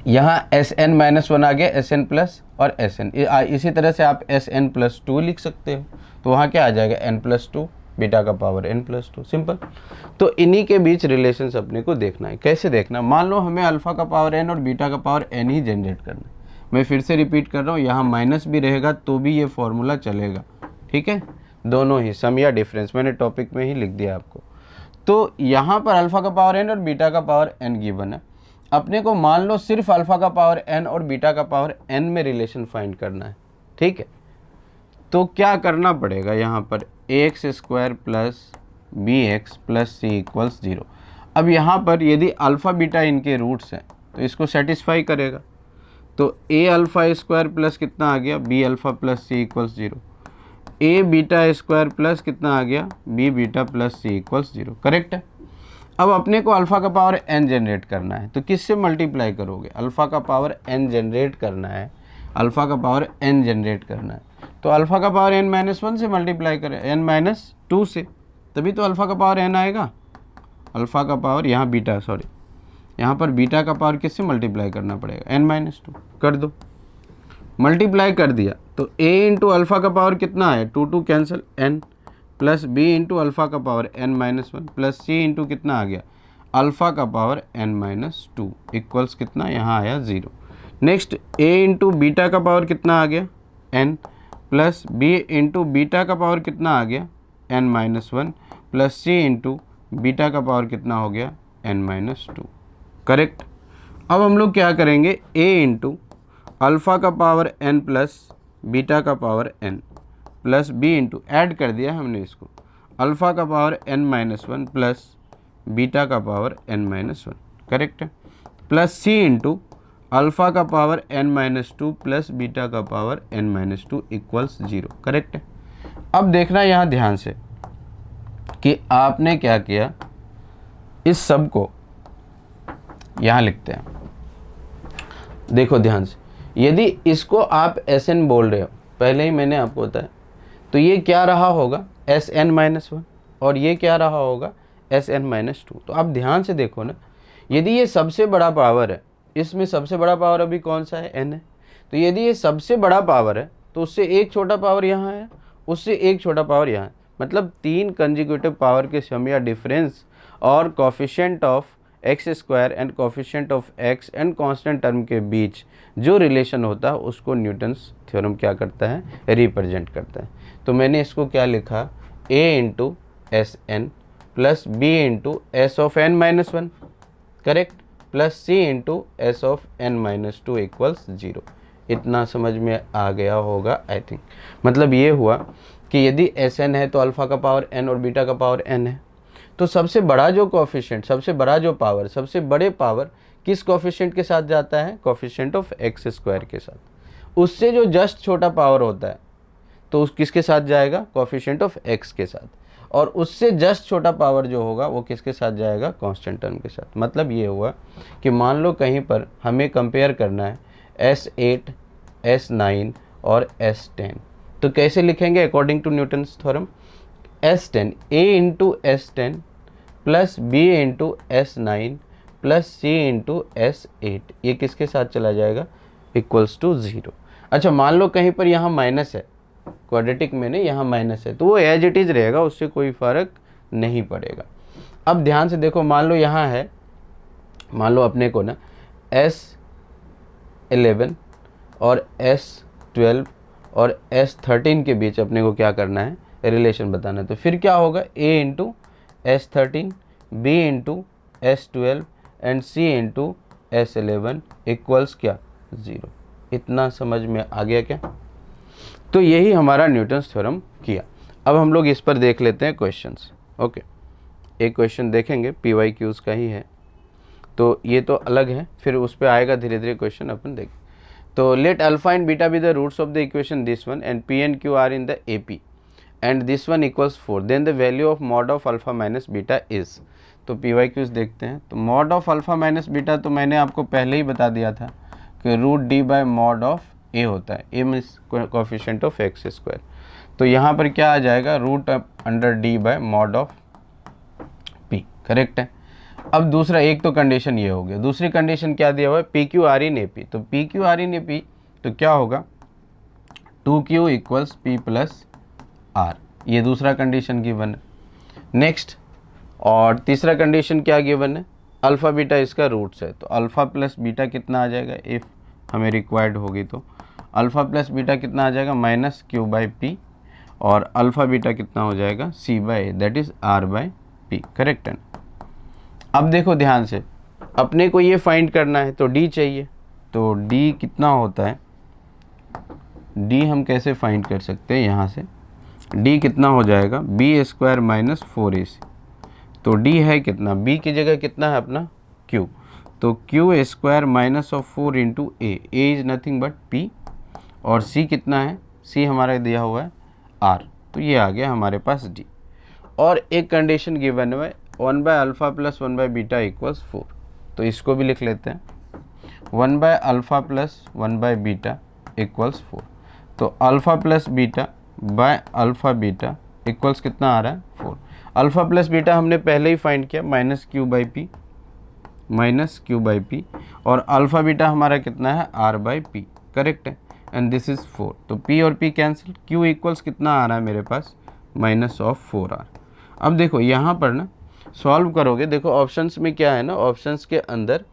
यहाँ एस एन माइनस 1 आ गया, एस एन प्लस और एस एन, इसी तरह से आप एस एन प्लस 2 लिख सकते हो, तो वहाँ क्या आ जाएगा n प्लस 2, बीटा का पावर n प्लस 2, सिंपल। तो इन्हीं के बीच रिलेशंस अपने को देखना है। कैसे देखना, मान लो हमें अल्फ़ा का पावर n और बीटा का पावर n ही जनरेट करना है। मैं फिर से रिपीट कर रहा हूँ, यहाँ माइनस भी रहेगा तो भी ये फॉर्मूला चलेगा, ठीक है, दोनों ही सम या डिफरेंस, मैंने टॉपिक में ही लिख दिया आपको। तो यहाँ पर अल्फ़ा का पावर n और बीटा का पावर n गिवन है, अपने को मान लो सिर्फ अल्फ़ा का पावर n और बीटा का पावर n में रिलेशन फाइंड करना है, ठीक है। तो क्या करना पड़ेगा, यहाँ पर ax square plus b x plus सी इक्वल्स 0। अब यहाँ पर यदि अल्फ़ा बीटा इनके रूट्स हैं तो इसको सेटिस्फाई करेगा, तो a अल्फ़ा स्क्वायर प्लस कितना आ गया, b alpha plus C equals 0, a beta square plus कितना आ गया, b बीटा प्लस सी इक्वल्स 0, करेक्ट है। अब अपने को अल्फ़ा का पावर n जनरेट करना है, तो किससे मल्टीप्लाई करोगे, अल्फ़ा का पावर n जनरेट करना है, अल्फ़ा का पावर n जनरेट करना है, तो अल्फ़ा का पावर n माइनस 1 से मल्टीप्लाई करें, n माइनस 2 से, तभी तो अल्फ़ा का पावर n आएगा। अल्फ़ा का पावर, यहाँ बीटा, सॉरी, यहाँ पर बीटा का पावर किससे मल्टीप्लाई करना पड़ेगा, n माइनस 2, कर दो, मल्टीप्लाई कर दिया, तो a इंटू अल्फ़ा का पावर कितना है, 2 cancel, n plus b into alpha का power n minus 1 plus c into कितना आ गया, अल्फ़ा का पावर n माइनस 2 इक्वल्स कितना, यहाँ आया 0। नेक्स्ट, a इंटू बीटा का पावर कितना आ गया, n plus b into beta का पावर कितना आ गया, n minus 1 plus c into beta का पावर कितना हो गया, n माइनस 2, करेक्ट। अब हम लोग क्या करेंगे, a इंटू अल्फ़ा का पावर n प्लस बीटा का power n plus B into, add कर दिया हमने इसको, अल्फ़ा का पावर n-1 प्लस बीटा का पावर n-1, करेक्ट है, प्लस सी इंटू अल्फ़ा का पावर n-2 प्लस बीटा का पावर n-2 इक्वल्स 0, करेक्ट है। अब देखना यहाँ ध्यान से कि आपने क्या किया, इस सब को यहाँ लिखते हैं, देखो ध्यान से, यदि इसको आप Sn बोल रहे हो, पहले ही मैंने आपको बताया, तो ये क्या रहा होगा Sn-1 और ये क्या रहा होगा Sn-2। तो आप ध्यान से देखो ना, यदि ये सबसे बड़ा पावर है, इसमें सबसे बड़ा पावर अभी कौन सा है, n है, तो यदि ये सबसे बड़ा पावर है तो उससे एक छोटा पावर यहाँ है, उससे एक छोटा पावर यहाँ है, मतलब 3 कंजिक्यूटिव पावर के सम या डिफरेंस और coefficient of x square and coefficient of x and constant term के बीच जो रिलेशन होता है उसको न्यूटन्स थ्योरम क्या करता है, रिप्रेजेंट करता है। तो मैंने इसको क्या लिखा, a into S N plus B into S of n-1, correct, plus C into S of n-2 equals 0। इतना समझ में आ गया होगा आई थिंक। मतलब ये हुआ कि यदि Sn है तो अल्फ़ा का पावर n और बीटा का पावर n है, तो सबसे बड़ा जो कोफिशिएंट, सबसे बड़ा जो पावर, सबसे बड़े पावर किस कोफिशिएंट के साथ जाता है, कोफिशिएंट ऑफ एक्स स्क्वायर के साथ। उससे जो जस्ट छोटा पावर होता है तो उस किसके साथ जाएगा, कोफिशिएंट ऑफ एक्स के साथ, और उससे जस्ट छोटा पावर जो होगा वो किसके साथ जाएगा, कांस्टेंट टर्म के साथ। मतलब ये हुआ कि मान लो कहीं पर हमें कंपेयर करना है S8, S9 और S10, तो कैसे लिखेंगे according to Newton's theorem, S10 A into S10 plus B into S9 plus C into S8, ये किसके साथ चला जाएगा, इक्वल्स टू 0। अच्छा मान लो कहीं पर यहाँ माइनस है, क्वाड्रेटिक में नहीं, यहाँ माइनस है, तो वो एज इट इज़ रहेगा, उससे कोई फ़र्क नहीं पड़ेगा। अब ध्यान से देखो, मान लो यहाँ है, मान लो अपने को ना S11 और S12 और S13 के बीच अपने को क्या करना है, रिलेशन बताना है। तो फिर क्या होगा, A into S13, B into S12 and C into S11 equals क्या, 0। इतना समझ में आ गया क्या? तो यही हमारा न्यूटन्स थ्योरम किया। अब हम लोग इस पर देख लेते हैं क्वेश्चंस। ओके, एक क्वेश्चन देखेंगे, PYQs का ही है, तो ये तो अलग है, फिर उस पर आएगा धीरे धीरे क्वेश्चन अपन देखें। तो let alpha and beta be the roots of the equation this one and P and Q are in the AP and this one equals 4, then the value of mod of alpha minus beta is. तो PYQs देखते हैं। तो mod of alpha minus beta तो मैंने आपको पहले ही बता दिया था कि √d bye mod of A होता है, A means coefficient of x square. तो यहाँ पर क्या आ जाएगा, √d bye mod of P, correct है। अब दूसरा, एक तो कंडीशन ये हो गया, दूसरी कंडीशन क्या दिया हुआ है, PQ R इन AP। तो PQ R इन AP तो क्या होगा, 2Q equals P plus R, ये दूसरा कंडीशन गिवन है। नेक्स्ट, और तीसरा कंडीशन क्या गिवन है, अल्फ़ा बीटा इसका रूट्स है, तो अल्फ़ा प्लस बीटा कितना आ जाएगा, इफ़ हमें रिक्वायर्ड होगी तो अल्फ़ा प्लस बीटा कितना आ जाएगा, -Q बाई P, और अल्फ़ा बीटा कितना हो जाएगा, C by, that is R by P, correct है। अब देखो ध्यान से, अपने को ये फाइंड करना है तो D चाहिए, तो D कितना होता है, D हम कैसे फाइंड कर सकते हैं, यहाँ से D कितना हो जाएगा, B स्क्वायर माइनस 4AC। तो D है कितना, B की जगह कितना है अपना Q, तो Q square minus of 4 into A is nothing but P, और C कितना है, C हमारा दिया हुआ है R, तो ये आ गया हमारे पास D। और एक कंडीशन गिवन है 1 bye alpha plus 1 by beta equals 4, तो इसको भी लिख लेते हैं, 1 bye alpha plus 1 by beta equals 4। तो alpha plus beta by alpha beta equals कितना आ रहा है, 4। अल्फ़ा प्लस बीटा हमने पहले ही फाइंड किया, -Q by P, -Q by P, और अल्फ़ा बीटा हमारा कितना है, R बाई P, करेक्ट है, एंड दिस इज़ 4। तो P और P कैंसिल, Q इक्वल्स कितना आ रहा है मेरे पास, -4R। अब देखो यहाँ पर ना सॉल्व करोगे, देखो ऑप्शंस में क्या है ना, ऑप्शंस के अंदर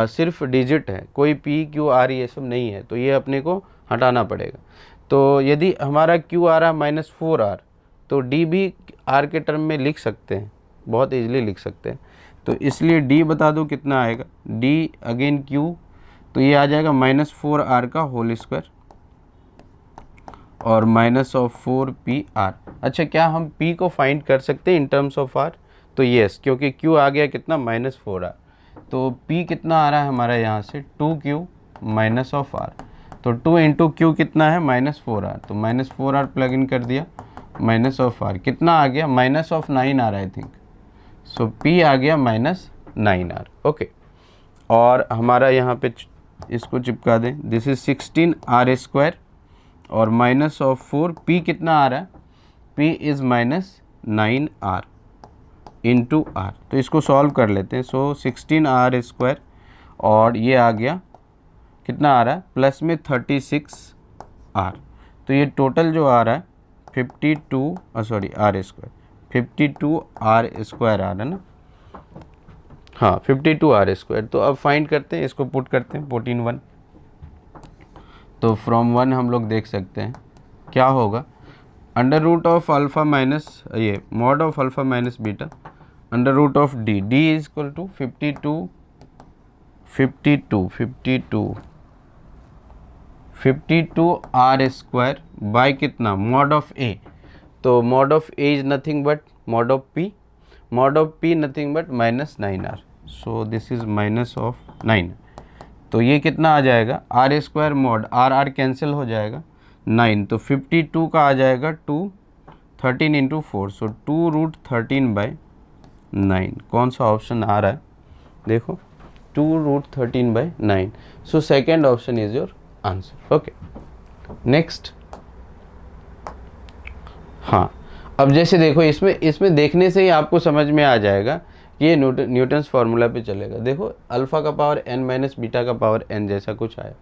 सिर्फ डिजिट है, कोई P Q R ये सब नहीं है, तो ये अपने को हटाना पड़ेगा। तो यदि हमारा Q आ रहा है -4R, तो D भी R के टर्म में लिख सकते हैं, बहुत इजीली लिख सकते हैं। तो इसलिए D बता दो कितना आएगा, D अगेन Q, तो ये आ जाएगा -4R का होल स्क्वायर, और माइनस ऑफ 4PR। अच्छा, क्या हम P को फाइंड कर सकते हैं इन टर्म्स ऑफ R? तो येस, क्योंकि Q आ गया कितना, -4R। तो P कितना आ रहा है हमारा यहाँ से 2Q माइनस ऑफ R। तो 2 इंटू Q कितना है, -4R। तो -4R प्लग इन कर दिया, माइनस ऑफ R कितना आ गया, -9R I think. So P आ गया -9R। ओके, और हमारा यहाँ पे इसको चिपका दें, दिस इज 16R² और माइनस ऑफ 4, P कितना आ रहा है, P is -9R into R। तो इसको सॉल्व कर लेते हैं। सो 16R² और ये आ गया कितना आ रहा है, प्लस में 36R। तो ये टोटल जो आ रहा है 52 R², 52R² आ रहा है ना, हाँ 52R²। तो अब फाइंड करते हैं, इसको पुट करते हैं 14 तो फ्रॉम 1 हम लोग देख सकते हैं क्या होगा, under root of alpha minus ये mod of alpha minus beta under root of d, d is equal to 52R² by कितना, मॉड ऑफ ए। तो mod of a is nothing but mod of p, mod of p nothing but -9R। So this is minus of 9। तो ये कितना आ जाएगा, R² mod R cancel हो जाएगा, 9। तो 52 का आ जाएगा 2, 13 इंटू 4। सो 2√13/9। कौन सा ऑप्शन आ रहा है, देखो 2√13/9। So second option is your answer. Okay, next. हाँ, अब जैसे देखो इसमें देखने से ही आपको समझ में आ जाएगा कि ये न्यूटन्स फार्मूला पे चलेगा। देखो अल्फ़ा का पावर n माइनस बीटा का पावर n जैसा कुछ आया,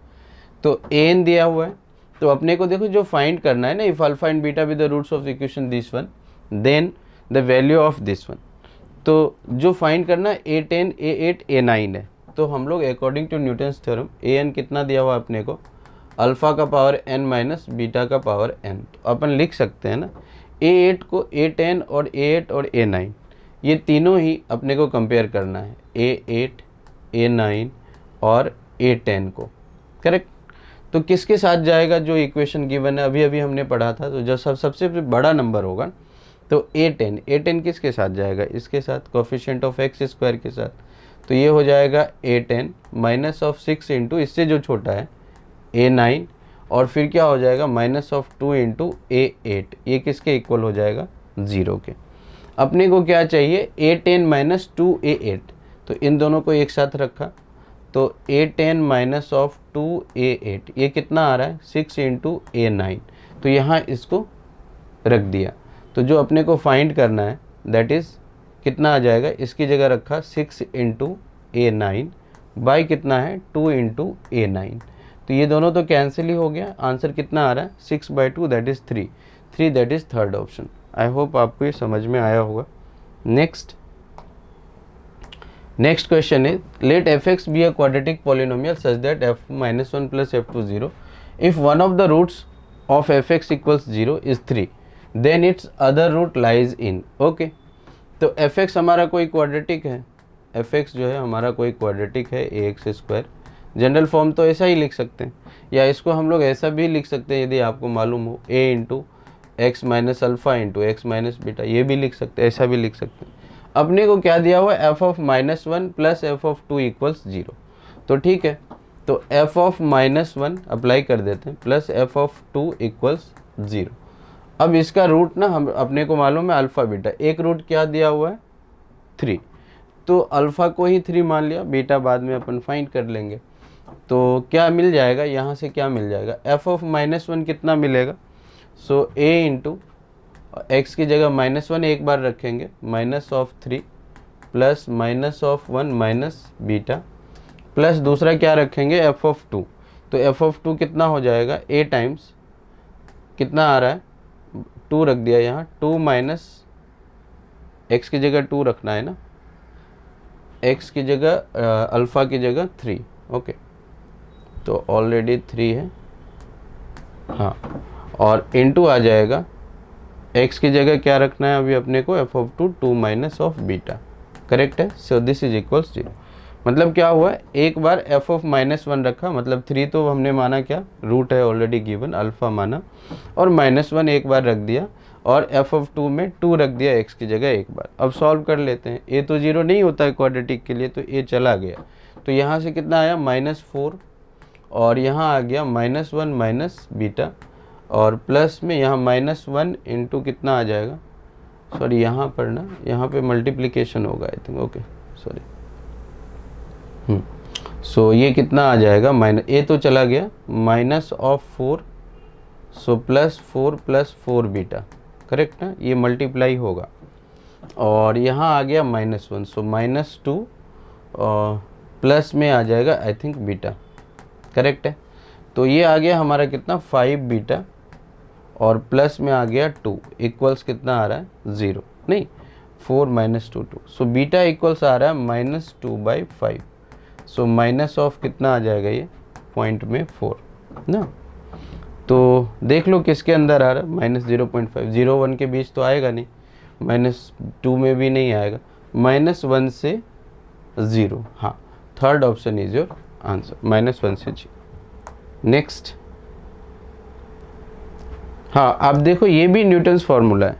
तो an दिया हुआ है। तो अपने को देखो जो फाइंड करना है ना, if alpha and beta with the roots of the equation this one then the value of this one. तो जो फाइंड करना है A10 A8 A9 है। तो हम लोग according to Newton's theorem an कितना दिया हुआ अपने को, अल्फ़ा का पावर n माइनस बीटा का पावर n। तो अपन लिख सकते हैं ना, A8 को A10 और A8 और A9 ये तीनों ही अपने को कंपेयर करना है, A8 A9 और A10 को, करेक्ट। तो किसके साथ जाएगा, जो इक्वेशन गिवन है अभी अभी हमने पढ़ा था, तो जब सबसे बड़ा नंबर होगा तो A10 किसके साथ जाएगा, इसके साथ, कोफिशिएंट ऑफ x² के साथ। तो ये हो जाएगा A10 माइनस ऑफ 6 इंटू इससे जो छोटा है A9, और फिर क्या हो जाएगा माइनस ऑफ 2 इंटू A8। ये किसके इक्वल हो जाएगा, 0 के। अपने को क्या चाहिए, A10 माइनस 2A8। तो इन दोनों को एक साथ रखा, तो A10 माइनस ऑफ 2A8 ये कितना आ रहा है, 6 इंटू A9। तो यहाँ इसको रख दिया। तो जो अपने को फाइंड करना है दैट इज़ कितना आ जाएगा, इसकी जगह रखा 6 इंटू A9 बाई कितना है 2 इंटू A9। तो ये दोनों तो कैंसिल ही हो गया। आंसर कितना आ रहा है, 6/2 that is 3 that is third option. I hope आपको ये समझ में आया होगा। नेक्स्ट क्वेश्चन है, let f(x) be a quadratic polynomial such that f-1 प्लस f2 0 if one of the roots of f(x) equals 0 is 3 then its other root lies in. Okay, तो f(x) हमारा कोई क्वाड्रेटिक है, f(x) जो है हमारा कोई क्वाड्रेटिक है ax²। जनरल फॉर्म तो ऐसा ही लिख सकते हैं, या इसको हम लोग ऐसा भी लिख सकते हैं यदि आपको मालूम हो, a into x minus alpha into x minus beta, ये भी लिख सकते हैं, ऐसा भी लिख सकते हैं। अपने को क्या दिया हुआ है, f(-1) प्लस f(2) इक्वल्स 0। तो ठीक है, तो f(-1) अप्लाई कर देते हैं प्लस f(2) इक्वल्स 0। अब इसका रूट ना हम अपने को मालूम है अल्फ़ा बीटा, एक रूट क्या दिया हुआ है 3, तो अल्फ़ा को ही 3 मान लिया, बीटा बाद में अपन फाइंड कर लेंगे। तो क्या मिल जाएगा, यहाँ से क्या मिल जाएगा, f(-1) कितना मिलेगा, सो a इंटू x की जगह -1 एक बार रखेंगे, minus of 3 plus minus of 1 minus beta, plus दूसरा क्या रखेंगे f(2). तो f(2) कितना हो जाएगा, a टाइम्स कितना आ रहा है 2 रख दिया यहाँ, 2 माइनस x की जगह 2 रखना है ना, x की जगह अल्फ़ा की जगह 3। ओके, तो ऑलरेडी 3 है, हाँ, और इनटू आ जाएगा x की जगह क्या रखना है अभी अपने को f(2) 2 minus of beta, correct है। सो दिस इज इक्वल्स 0। मतलब क्या हुआ, एक बार f ऑफ -1 रखा, मतलब 3 तो हमने माना क्या, रूट है ऑलरेडी गिवन, अल्फ़ा माना, और -1 एक बार रख दिया, और f ऑफ 2 में 2 रख दिया x की जगह एक बार। अब सॉल्व कर लेते हैं। a तो 0 नहीं होता है क्वाड्रेटिक के लिए, तो a चला गया, तो यहाँ से कितना आया -4, और यहाँ आ गया -1 माइनस बीटा, और प्लस में यहाँ -1 इंटू कितना आ जाएगा, सॉरी यहाँ पर ना, यहाँ पे मल्टीप्लिकेशन होगा आई थिंक, ओके सॉरी, सो ये कितना आ जाएगा, ए तो चला गया, -4, सो +4 + 4 बीटा, करेक्ट ना, ये मल्टीप्लाई होगा, और यहाँ आ गया -1, सो -2, और प्लस में आ जाएगा आई थिंक बीटा, करेक्ट है। तो ये आ गया हमारा कितना 5 बीटा, और प्लस में आ गया 2, इक्वल्स कितना आ रहा है 0, नहीं 4 - 2 2, सो बीटा इक्वल्स आ रहा है -2/5, सो माइनस ऑफ कितना आ जाएगा ये पॉइंट में 4 ना। तो देख लो किसके अंदर आ रहा है, -0.5, 0 1 के बीच तो आएगा नहीं, -2 में भी नहीं आएगा, -1 से 0, हाँ third option is your answer, -1 से 0। नेक्स्ट, हाँ आप देखो ये भी न्यूटन्स फार्मूला है,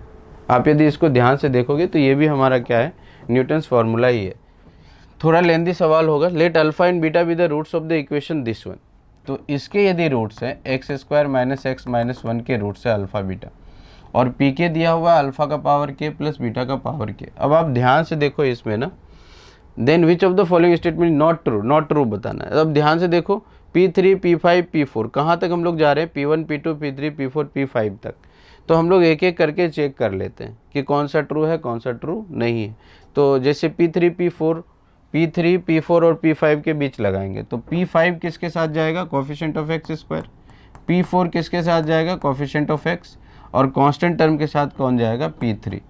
आप यदि इसको ध्यान से देखोगे तो ये भी हमारा क्या है, न्यूटन्स फार्मूला ही है। थोड़ा लेंथी सवाल होगा, let alpha and beta be the roots of the equation this one. तो इसके यदि रूट्स हैं x² - x - 1 के रूट्स है अल्फा बीटा, और पी के दिया हुआ है अल्फा का पावर k प्लस बीटा का पावर k। अब आप ध्यान से देखो इसमें ना, then which of the following statement not true बताना है। अब ध्यान से देखो P3 P5 P4 कहाँ तक हम लोग जा रहे हैं, P1 P2 P3 P4 P5 तक। तो हम लोग एक एक करके चेक कर लेते हैं कि कौन सा ट्रू है कौन सा ट्रू नहीं है। तो जैसे P3 P4 और P5 के बीच लगाएंगे, तो P5 किसके साथ जाएगा, कोफिशिएंट ऑफ x², P4 किसके साथ जाएगा, कोफिशिएंट ऑफ x, और कांस्टेंट टर्म के साथ कौन जाएगा, P3।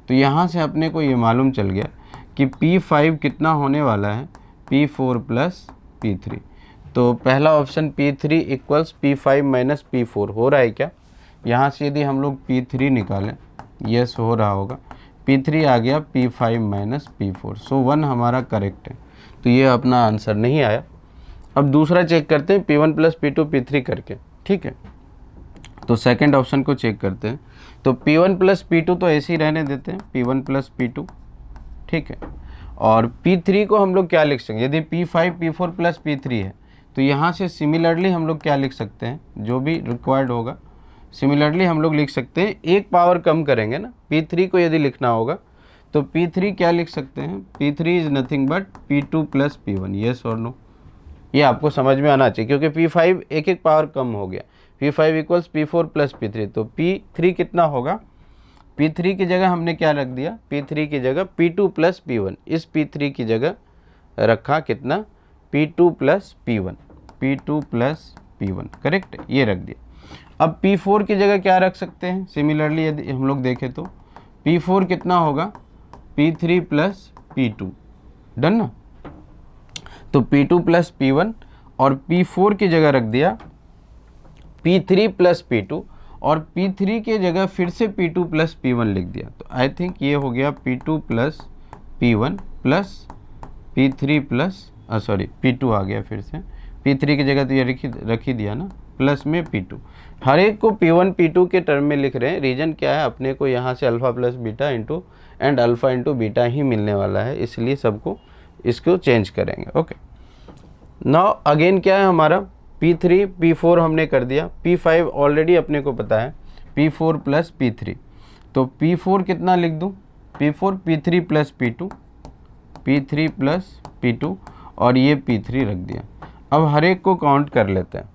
तो यहाँ से अपने को ये मालूम चल गया कि P5 कितना होने वाला है, P4 + P3। तो पहला ऑप्शन P3 = P5 - P4 हो रहा है क्या, यहाँ से यदि हम लोग P3 निकालें, यस हो रहा होगा, P3 आ गया P5 - P4, सो 1 हमारा करेक्ट है। तो ये अपना आंसर नहीं आया। अब दूसरा चेक करते हैं P1 + P2 P3 करके, ठीक है। तो सेकंड ऑप्शन को चेक करते हैं। तो P1 + P2 तो ऐसे ही रहने देते हैं, P1 + P2, ठीक है। और P3 को हम लोग क्या लिख सकते हैं, यदि P5 P4 + P3 है, तो यहाँ से सिमिलरली हम लोग क्या लिख सकते हैं, जो भी रिक्वायर्ड होगा सिमिलरली हम लोग लिख सकते हैं, एक पावर कम करेंगे ना। P3 को यदि लिखना होगा तो P3 क्या लिख सकते हैं, P3 is nothing but P2 + P1, yes और नो। ये आपको समझ में आना चाहिए, क्योंकि P5 एक एक पावर कम हो गया, P5 = P4 + P3, तो P3 कितना होगा, P3 की जगह हमने क्या रख दिया, P3 की जगह P2 + P1, इस P3 की जगह रखा कितना, P2 + P1, P2 + P1, correct, ये रख दिया। अब P4 की जगह क्या रख सकते हैं, सिमिलरली यदि हम लोग देखें तो P4 कितना होगा, P3 + P2, डन ना। तो P2 + P1, और P4 की जगह रख दिया P3 + P2, और P3 की जगह फिर से P2 + P1 लिख दिया। तो आई थिंक ये हो गया P2 + P1 plus P3 P2 आ गया, फिर से P3 की जगह तो ये रख ही दिया ना, प्लस में P2। हर एक को P1 P2 के टर्म में लिख रहे हैं। रीजन क्या है, अपने को यहाँ से alpha + beta into and alpha into beta ही मिलने वाला है, इसलिए सबको इसको चेंज करेंगे। ओके, नाउ अगेन क्या है हमारा, P3 P4 हमने कर दिया, P5 ऑलरेडी अपने को पता है, P4 + P3। तो P4 कितना लिख दूँ, P4 P3 + P2, P3 + P2, और ये P3 रख दिया। अब हर एक को काउंट कर लेते हैं।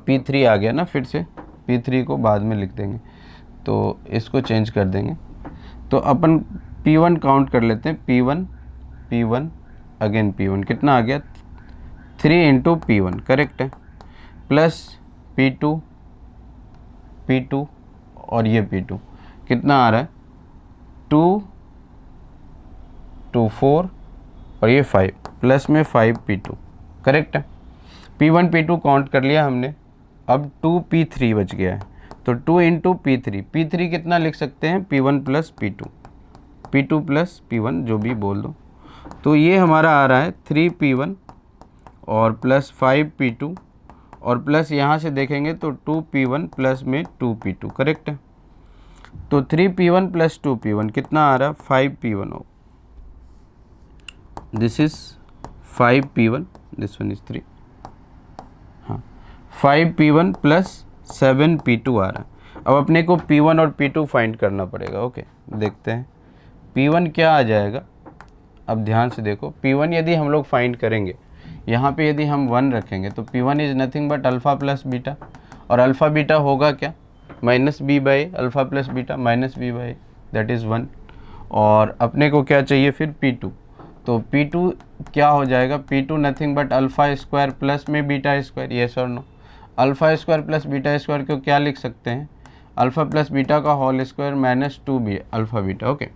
P3 आ गया ना, फिर से P3 को बाद में लिख देंगे, तो इसको चेंज कर देंगे। तो अपन P1 काउंट कर लेते हैं, P1 अगेन P1 कितना आ गया, 3 × P1, करेक्ट है, प्लस P2 और ये P2 कितना आ रहा है, 2 2 4 और ये 5, प्लस में 5 P2, करेक्ट है। P1 P2 काउंट कर लिया हमने, अब 2 P3 बच गया है, तो 2 × P3 कितना लिख सकते हैं, P1 + P2 + P1 जो भी बोल दो, तो ये हमारा आ रहा है 3p1 और प्लस 5p2 और प्लस यहाँ से देखेंगे तो 2p1 प्लस में 2p2, करेक्ट है। तो 3p1 प्लस 2p1 कितना आ रहा है 5p1 हो, this is 5p1, this one is 3, हाँ 5p1 प्लस 7p2 आ रहा है। अब अपने को p1 और p2 फाइंड करना पड़ेगा। ओके देखते हैं p1 क्या आ जाएगा। अब ध्यान से देखो p1 यदि हम लोग फाइंड करेंगे, यहाँ पे यदि हम 1 रखेंगे तो p1 is nothing but alpha plus beta, और अल्फ़ा बीटा होगा क्या minus B by alpha plus beta, minus B by that is 1। और अपने को क्या चाहिए फिर p2, तो p2 क्या हो जाएगा, p2 nothing but alpha square plus में बीटा स्क्वायर, येस और no. Alpha square plus beta square को क्या लिख सकते हैं, अल्फ़ा प्लस बीटा का whole square minus 2b alpha beta. Okay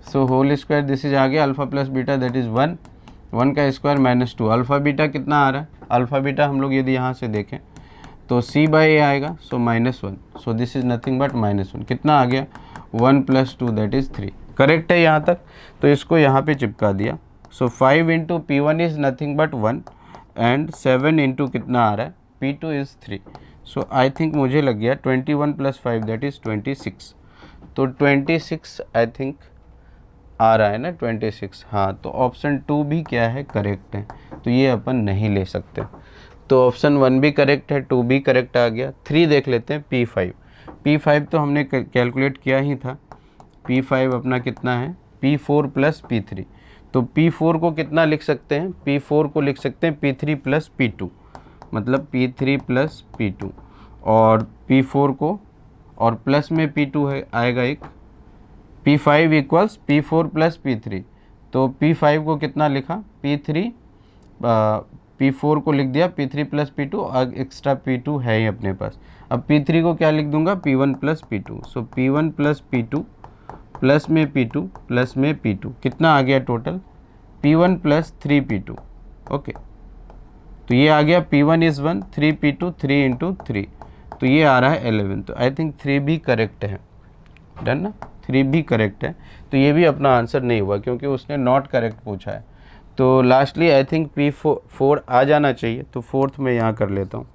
so whole square this is आ गया alpha plus beta that is 1, 1 का स्क्वायर माइनस 2। अल्फ़ा बीटा कितना आ रहा है, अल्फ़ा बीटा हम लोग यदि यहाँ से देखें तो c बाई ए आएगा, सो -1, सो दिस इज़ नथिंग बट -1, कितना आ गया 1 + 2 दैट इज़ 3, करेक्ट है यहाँ तक। तो इसको यहाँ पे चिपका दिया। सो 5 into p1 is nothing but 1 and 7 into कितना आ रहा है p2 is 3। So I think मुझे लग गया 21 + 5 दैट इज़ 26। तो 26 आई थिंक आ रहा है ना 26, हाँ। तो ऑप्शन 2 भी क्या है करेक्ट है, तो ये अपन नहीं ले सकते। तो ऑप्शन 1 भी करेक्ट है, 2 भी करेक्ट आ गया। 3 देख लेते हैं p5। p5 तो हमने कैलकुलेट किया ही था, p5 अपना कितना है p4 + p3। तो p4 को कितना लिख सकते हैं, p4 को लिख सकते हैं p3 + p2, मतलब p3 + p2, और p4 को और प्लस में p2 है आएगा एक, p5 = p4 + p3। तो p5 को कितना लिखा p3, p4 को लिख दिया p3 + p2, और एक्स्ट्रा p2 है ही अपने पास। अब p3 को क्या लिख दूंगा p1 + p2। सो p1 + p2 प्लस में p2 प्लस में p2 कितना आ गया टोटल p1 + 3p2। ओके तो ये आ गया p1 इज़ 1, 3p2 3 इंटू 3, तो ये आ रहा है 11। तो आई थिंक 3 भी करेक्ट है, डन ना, 3 भी करेक्ट है। तो ये भी अपना आंसर नहीं हुआ क्योंकि उसने नॉट करेक्ट पूछा है। तो लास्टली आई थिंक p4 आ जाना चाहिए, तो फोर्थ में यहाँ कर लेता हूँ।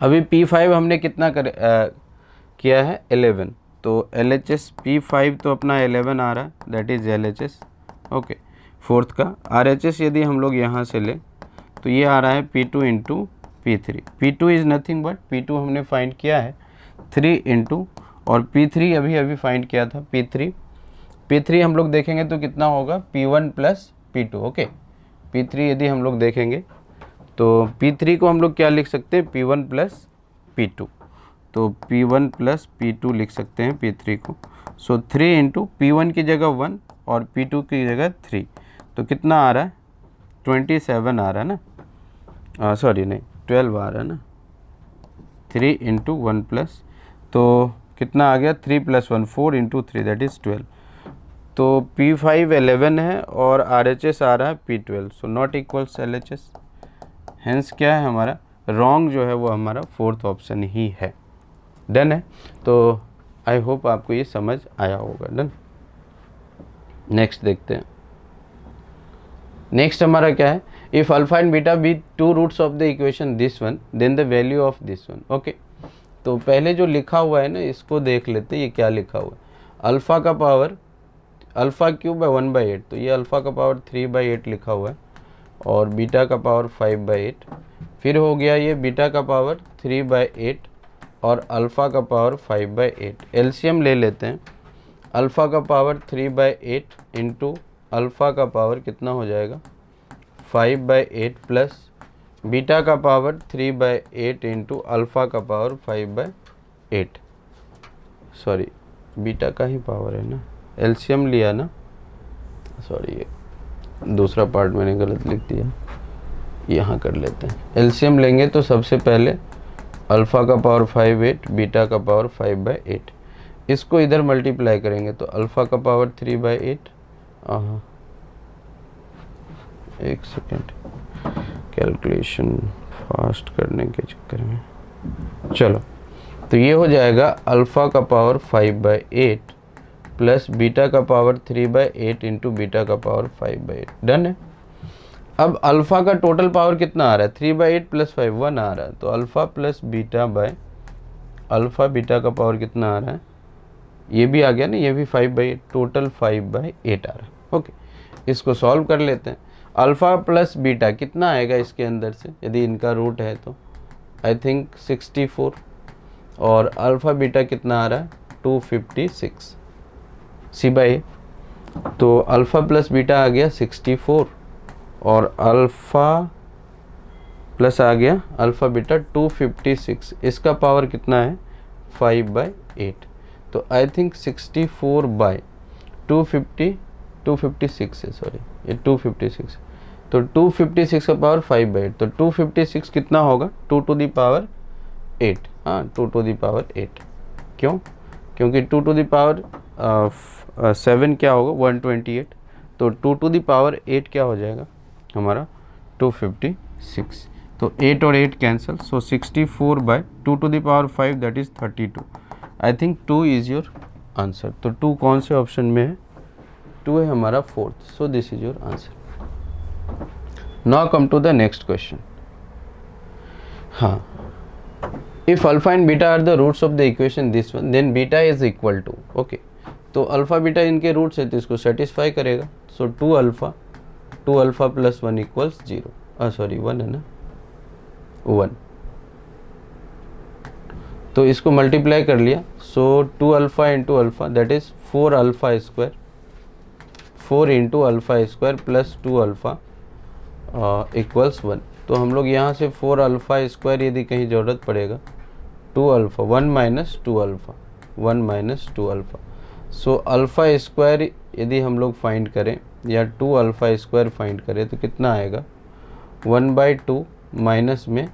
अभी p5 हमने कितना किया है 11, तो LHS p5 तो अपना 11 आ रहा है, that is LHS। Okay fourth का RHS यदि हम लोग यहाँ से लें तो ये आ रहा है p2 into p3। p2 is nothing but p2 हमने फाइंड किया है 3 इंटू, और p3 अभी फाइंड किया था p3 हम लोग देखेंगे तो कितना होगा p1 + p2। ओके p3 यदि हम लोग देखेंगे तो p3 को हम लोग क्या लिख सकते हैं p1 + p2, तो p1 + p2 लिख सकते हैं p3 को। सो 3 इंटू p1 की जगह 1 और p2 की जगह 3, तो कितना आ रहा है 27 आ रहा है ना, सॉरी नहीं 12 आ रहा है ना, 3 इंटू 1 प्लस, तो कितना आ गया 3 + 1 4 इंटू 3 दैट इज़ 12। तो p5 11 है और RHS आ रहा है p12, so not equals LHS। Hence क्या है हमारा रॉन्ग जो है वो हमारा फोर्थ ऑप्शन ही है। डन है, तो आई होप आपको ये समझ आया होगा। डन, नेक्स्ट देखते हैं। नेक्स्ट हमारा क्या है, if alpha and beta be 2 roots of the equation this one then the value of this one. Okay तो पहले जो लिखा हुआ है ना इसको देख लेते हैं, ये क्या लिखा हुआ है, अल्फ़ा का पावर अल्फ़ा क्यूब 1/8, तो ये अल्फ़ा का पावर 3/8 लिखा हुआ है, और बीटा का पावर 5/8, फिर हो गया ये बीटा का पावर 3/8 और अल्फ़ा का पावर 5/8। एलसीएम ले लेते हैं, अल्फ़ा का पावर 3/8 इंटू अल्फ़ा का पावर कितना हो जाएगा 5/8 प्लस बीटा का पावर 3/8 इंटू अल्फ़ा का पावर 5/8, सॉरी बीटा का ही पावर है ना, एलसीएम लिया ना, सॉरी ये दूसरा पार्ट मैंने गलत लिख दिया, यहाँ कर लेते हैं। एलसीएम लेंगे तो सबसे पहले अल्फ़ा का पावर 5/8 बीटा का पावर 5/8, इसको इधर मल्टीप्लाई करेंगे तो अल्फ़ा का पावर 3/8, एक सेकेंड कैलकुलेशन फास्ट करने के चक्कर में, चलो तो ये हो जाएगा अल्फ़ा का पावर 5/8 प्लस बीटा का पावर 3/8 इंटू बीटा का पावर 5/8। डन है। अब अल्फ़ा का टोटल पावर कितना आ रहा है, 3/8 प्लस 5 1 आ रहा है, तो alpha plus beta by alpha beta का पावर कितना आ रहा है, ये भी आ गया ना, ये भी 5/8, टोटल 5/8 आ रहा है। ओके, इसको सॉल्व कर लेते हैं। अल्फ़ा प्लस बीटा कितना आएगा इसके अंदर से, यदि इनका रूट है तो आई थिंक 64, और अल्फ़ा बीटा कितना आ रहा है 256 C/A। तो अल्फ़ा प्लस बीटा आ गया 64 और अल्फ़ा प्लस आ गया अल्फ़ा बीटा 256, इसका पावर कितना है 5/8। तो आई थिंक 64/256 है, सॉरी ये 256, तो 256 का पावर 5/8, तो 256 कितना होगा 2 टू दी पावर 8, हाँ 2 टू दी पावर 8। क्यों, क्योंकि 2 टू दी पावर 7 क्या होगा 128, तो 2 टू दी पावर 8 क्या हो जाएगा हमारा 256, तो 8 और 8 cancel, so 64/2 to the power 5 that is 32। I think 2 is your answer. तो 2 कौन से ऑप्शन में है, 2 है हमारा fourth, so this is your answer. Now come to the next question. हाँ, if alpha and beta are the roots of the equation this one, then beta is equal to, okay, तो alpha beta इनके roots है तो इसको satisfy करेगा, so 2 alpha plus 1 equals 0, sorry 1 है ना, 1, तो इसको मल्टीप्लाई कर लिया, so 2 alpha into alpha that is 4 alpha square, 4 into alpha square plus 2 alpha equals 1। तो हम लोग यहाँ से 4 अल्फ़ा स्क्वायर यदि कहीं ज़रूरत पड़ेगा, 2 alpha 1 minus 2 alpha 1 minus 2 alpha, सो अल्फ़ा स्क्वायर यदि हम लोग फाइंड करें या 2 अल्फ़ा स्क्वायर फाइंड करें तो कितना आएगा 1/2 माइनस में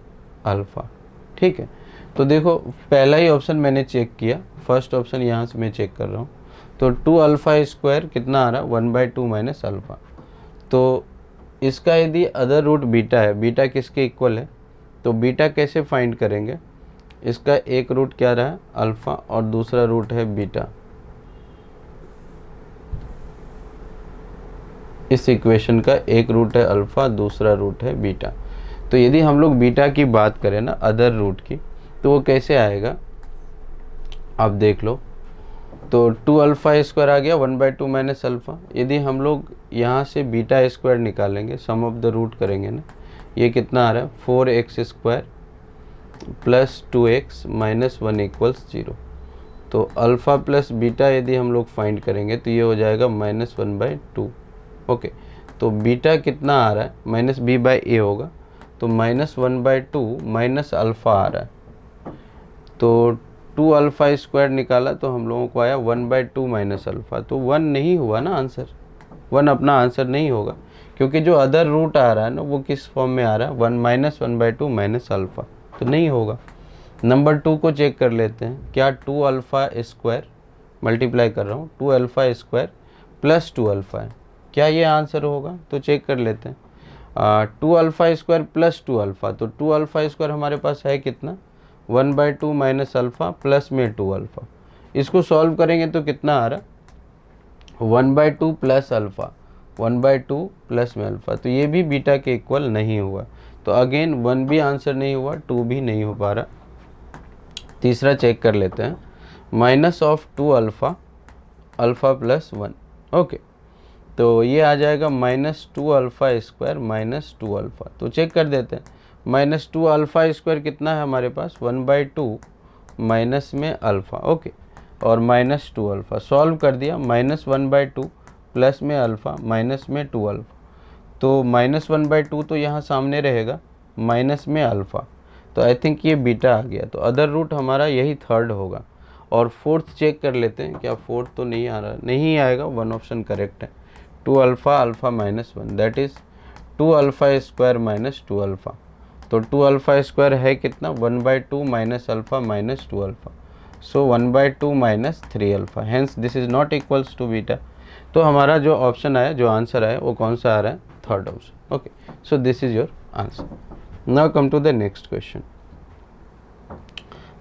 अल्फ़ा। ठीक है, तो देखो पहला ही ऑप्शन मैंने चेक किया, फर्स्ट ऑप्शन यहाँ से मैं चेक कर रहा हूँ, तो 2 अल्फ़ा स्क्वायर कितना आ रहा है 1/2 माइनस अल्फ़ा। तो इसका यदि अदर रूट बीटा है, बीटा किसके इक्वल है, तो बीटा कैसे फाइंड करेंगे, इसका एक रूट क्या रहा है अल्फ़ा और दूसरा रूट है बीटा, इस इक्वेशन का एक रूट है अल्फ़ा दूसरा रूट है बीटा। तो यदि हम लोग बीटा की बात करें ना अदर रूट की, तो वो कैसे आएगा आप देख लो, तो 2 अल्फ़ा स्क्वायर आ गया 1/2 माइनस अल्फ़ा। यदि हम लोग यहाँ से बीटा स्क्वायर निकालेंगे, सम ऑफ द रूट करेंगे ना, ये कितना आ रहा है 4x square plus 2x minus 1 equals 0। तो अल्फ़ा प्लस बीटा यदि हम लोग फाइंड करेंगे तो ये हो जाएगा -1/2। ओके, तो बीटा कितना आ रहा है माइनस b/a होगा, तो -1/2 माइनस अल्फ़ा आ रहा है, तो 2 अल्फ़ा स्क्वायर निकाला तो हम लोगों को आया 1/2 माइनस अल्फ़ा, तो 1 नहीं हुआ ना आंसर, 1 अपना आंसर नहीं होगा, क्योंकि जो अदर रूट आ रहा है ना वो किस फॉर्म में आ रहा है 1/2 माइनस अल्फ़ा, तो नहीं होगा। नंबर 2 को चेक कर लेते हैं, क्या 2 अल्फ़ा स्क्वायर मल्टीप्लाई कर रहा हूँ 2 अल्फ़ा स्क्वायर प्लस 2 अल्फ़ा है, क्या ये आंसर होगा, तो चेक कर लेते हैं। 2 अल्फ़ा स्क्वायर प्लस 2 अल्फ़ा, तो 2 अल्फ़ा स्क्वायर हमारे पास है कितना 1/2 माइनस अल्फ़ा प्लस में 2 अल्फ़ा, इसको सॉल्व करेंगे तो कितना आ रहा 1/2 प्लस अल्फ़ा 1/2 प्लस में अल्फ़ा, तो ये भी बीटा के इक्वल नहीं हुआ, तो अगेन 1 भी आंसर नहीं हुआ, 2 भी नहीं हो पा रहा। तीसरा चेक कर लेते हैं, minus of 2 alpha plus 1, okay, तो ये आ जाएगा -2 अल्फ़ा स्क्वायर माइनस 2 अल्फ़ा, तो चेक कर देते हैं, -2 अल्फ़ा स्क्वायर कितना है हमारे पास 1/2 माइनस में अल्फ़ा, ओके, और -2 अल्फ़ा सॉल्व कर दिया, -1/2 प्लस में अल्फ़ा माइनस में 2 अल्फ़ा, तो -1/2 तो यहाँ सामने रहेगा माइनस में अल्फ़ा, तो आई थिंक ये बीटा आ गया, तो अदर रूट हमारा यही थर्ड होगा। और फोर्थ चेक कर लेते हैं, क्या फोर्थ तो नहीं आ रहा, नहीं आएगा, 1 ऑप्शन करेक्ट है, 2 alpha minus 1 that is 2 alpha square minus 2 alpha, तो 2 अल्फ़ा स्क्वायर है कितना 1/2 minus alpha minus 2 alpha, so 1/2 minus 3 alpha, hence this is not equals to beta. तो हमारा जो ऑप्शन आया, जो आंसर आया वो कौन सा आ रहा है, third option. Okay, so this is your answer. Now come to the next question.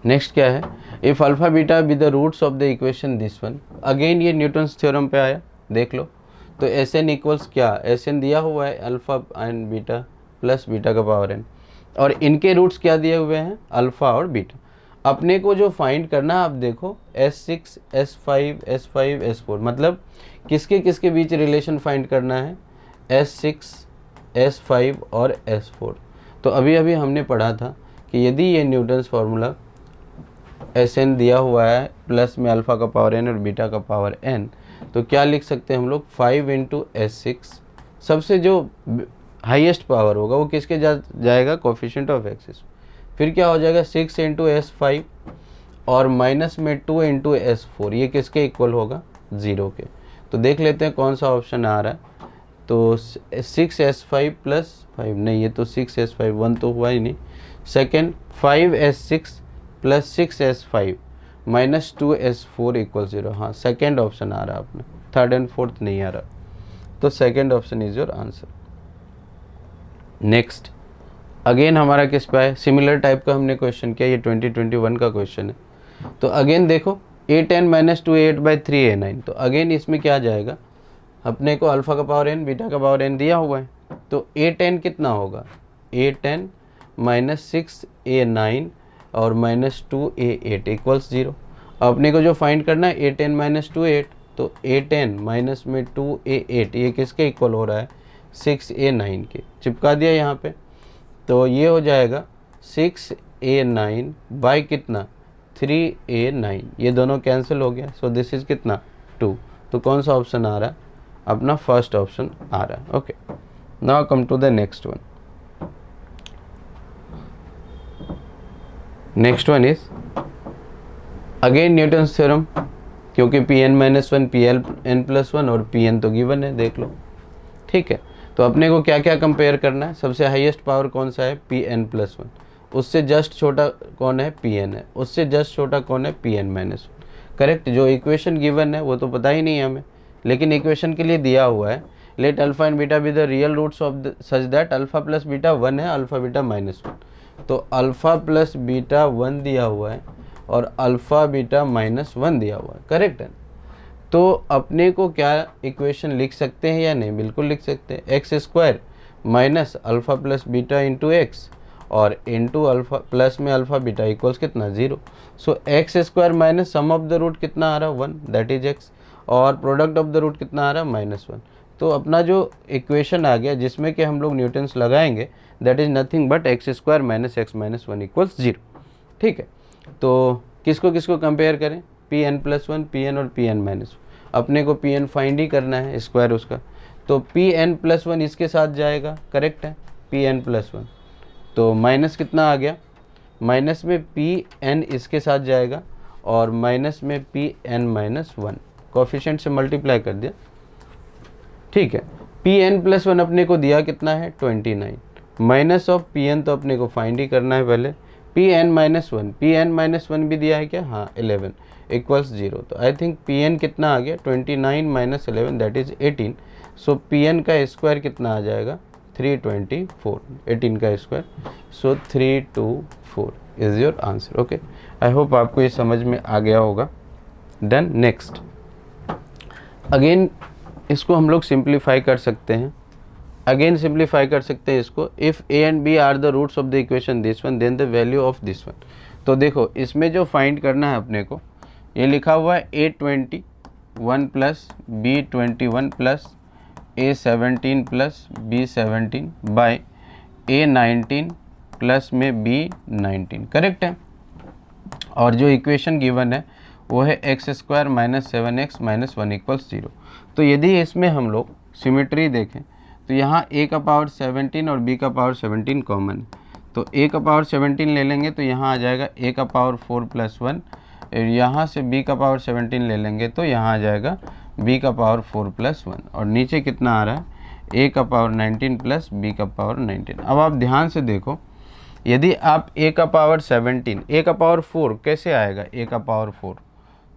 Next क्या है, if alpha beta be the roots of the equation this one. Again ये न्यूटन्स थ्योरम पे आया, देख लो। तो एस एन इक्वल्स क्या, S N दिया हुआ है alpha and beta plus beta का पावर एन, और इनके रूट्स क्या दिए हुए हैं, अल्फ़ा और बीटा। अपने को जो फाइंड करना है, आप देखो S6 S5 S5 S4, मतलब किसके किसके बीच रिलेशन फाइंड करना है, S6 S5 और S4। तो अभी अभी हमने पढ़ा था कि यदि ये न्यूटन्स फार्मूला एस एन दिया हुआ है प्लस में अल्फ़ा का पावर एन और बीटा का पावर एन, तो क्या लिख सकते हैं हम लोग, 5 इंटू S6, सबसे जो हाईएस्ट पावर होगा वो किसके जाएगा, कोफिशिएंट ऑफ एक्सिस। फिर क्या हो जाएगा 6 इंटू S5 और माइनस में 2 इंटू S4, ये किसके इक्वल होगा, 0 के। तो देख लेते हैं कौन सा ऑप्शन आ रहा है। तो 6S5 प्लस 5, नहीं ये तो 6S5, 1 तो हुआ ही नहीं। Second 5S6 plus 6S5 minus 2S4 equal 0, हाँ सेकेंड ऑप्शन आ रहा है अपना, थर्ड एंड फोर्थ नहीं आ रहा। तो second option is your answer. Next again हमारा किस पे है, सिमिलर टाइप का हमने क्वेश्चन किया, ये 2021 का क्वेश्चन है। तो अगेन देखो A10 माइनस 2 8/3 A9, तो अगेन इसमें क्या जाएगा, अपने को अल्फ़ा का पावर एन बीटा का पावर एन दिया हुआ है, तो A10 कितना होगा, A10 माइनस 6 A9 और माइनस 2 A8 इक्वल्स 0। अपने को जो फाइंड करना है A10 माइनस 2 8, तो A10 माइनस में 2 A8 ये किसके इक्वल हो रहा है, 6 A9 के, चिपका दिया यहाँ पे। तो ये हो जाएगा 6 A9 बाई कितना, 3 A9, ये दोनों कैंसिल हो गया। सो दिस इज कितना 2। तो कौन सा ऑप्शन आ रहा है, अपना फर्स्ट ऑप्शन आ रहा है। Okay, now come to the next one. Next one is again Newton's theorem, क्योंकि Pn-1 Pn+1 और Pn तो गिवन है, देख लो, ठीक है। तो अपने को क्या क्या कंपेयर करना है, सबसे हाईएस्ट पावर कौन सा है, Pn+1, उससे जस्ट छोटा कौन है, Pn है, उससे जस्ट छोटा कौन है, Pn-1, करेक्ट। जो इक्वेशन गिवन है वो तो पता ही नहीं है हमें, लेकिन इक्वेशन के लिए दिया हुआ है, let alpha and beta be the real roots of such that alpha plus beta 1 है, अल्फा बीटा -1। तो अल्फा प्लस बीटा 1 दिया हुआ है और अल्फा बीटा -1 दिया हुआ है, करेक्ट है। तो अपने को क्या इक्वेशन लिख सकते हैं या नहीं, बिल्कुल लिख सकते हैं, x square minus alpha plus beta into x और इंटू अल्फ़ा प्लस में अल्फ़ा बीटा इक्वल्स कितना 0। So x square minus sum of the root कितना आ रहा है 1, दैट इज एक्स, और प्रोडक्ट ऑफ द रूट कितना आ रहा है -1। तो अपना जो इक्वेशन आ गया जिसमें कि हम लोग न्यूटन्स लगाएंगे, that is nothing but x square minus x minus 1 equals 0, ठीक है। तो किसको किसको कंपेयर करें, Pn+1 Pn और Pn-1, अपने को Pn फाइंड ही करना है, स्क्वायर उसका। तो Pn+1 इसके साथ जाएगा, करेक्ट है, Pn+1, तो माइनस कितना आ गया, माइनस में Pn इसके साथ जाएगा और माइनस में Pn-1 कोफिशिएंट से मल्टीप्लाई कर दिया, ठीक है। Pn+1 अपने को दिया कितना है 29, माइनस ऑफ Pn तो अपने को फाइंड ही करना है पहले, Pn-1 भी दिया है क्या, हाँ 11 इक्वल्स 0। तो आई थिंक Pn कितना आ गया 29 minus 11 that is 18। So Pn का स्क्वायर कितना आ जाएगा 324, 18 का square, so 324 is your answer. Okay, I hope आपको ये समझ में आ गया होगा। देन नेक्स्ट अगेन इसको हम लोग सिंप्लीफाई कर सकते हैं, अगेन सिंप्लीफाई कर सकते हैं इसको, if A and B are the roots of the equation this one then the value of this one. तो देखो इसमें जो फाइंड करना है अपने को, ये लिखा हुआ है A21 plus B21 plus A17 plus B17 by A19 plus में B19, करेक्ट है। और जो इक्वेशन गिवन है वो है x square minus 7x minus 1 equals 0। तो यदि इसमें हम लोग सिमेट्री देखें तो यहाँ a का पावर 17 और b का पावर 17 कॉमन है, तो a का पावर 17 ले लेंगे तो यहाँ आ जाएगा a का पावर 4 प्लस 1, यहाँ से b का पावर 17 ले लेंगे तो यहाँ आ जाएगा b का पावर 4 प्लस 1, और नीचे कितना आ रहा है a का पावर 19 प्लस b का पावर 19। अब आप ध्यान से देखो, यदि आप a का पावर 17, a का पावर 4 कैसे आएगा, a का पावर 4,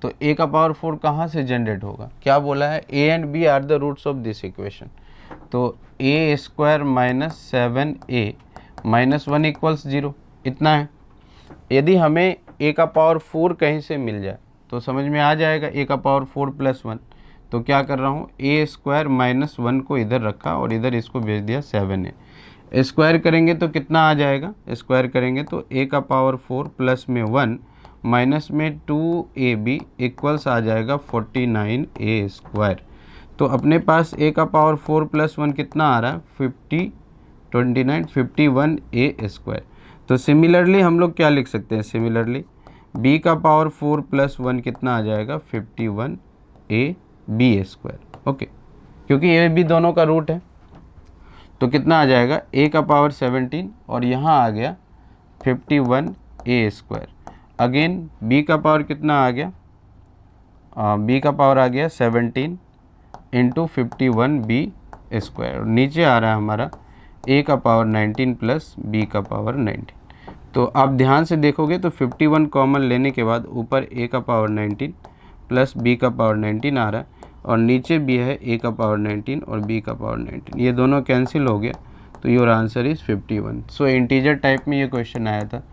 तो a का पावर 4 कहाँ से जनरेट होगा, क्या बोला है, a and b are the roots of this equation. तो a² minus 7a minus 1 equals 0 इतना है। यदि हमें a का पावर 4 कहीं से मिल जाए तो समझ में आ जाएगा, a का पावर 4 + 1। तो क्या कर रहा हूँ, a² - 1 को इधर रखा और इधर इसको भेज दिया 7a। स्क्वायर करेंगे तो कितना आ जाएगा, स्क्वायर करेंगे तो a का पावर 4 प्लस में 1 माइनस में 2ab इक्वल्स आ जाएगा 49a²। तो अपने पास a का पावर 4 + 1 कितना आ रहा है, 51a²। तो सिमिलरली हम लोग क्या लिख सकते हैं, सिमिलरली b का पावर 4 + 1 कितना आ जाएगा, 51ab²। ओके, क्योंकि ये भी दोनों का रूट है तो कितना आ जाएगा, a का पावर 17 और यहाँ आ गया 51a²। अगेन b का पावर कितना आ गया, b का पावर आ गया 17 इंटू 51b²। नीचे आ रहा है हमारा a का पावर 19 प्लस b का पावर 19। तो आप ध्यान से देखोगे तो 51 कॉमन लेने के बाद ऊपर a का पावर 19 प्लस b का पावर 19 आ रहा है और नीचे भी है a का पावर 19 और b का पावर 19, ये दोनों कैंसिल हो गया। तो your answer is 51। So integer type में ये क्वेश्चन आया था,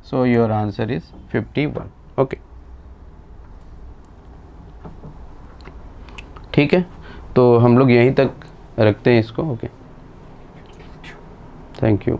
so your answer is 51। Okay, ठीक है, तो हम लोग यहीं तक रखते हैं इसको। Okay, thank you.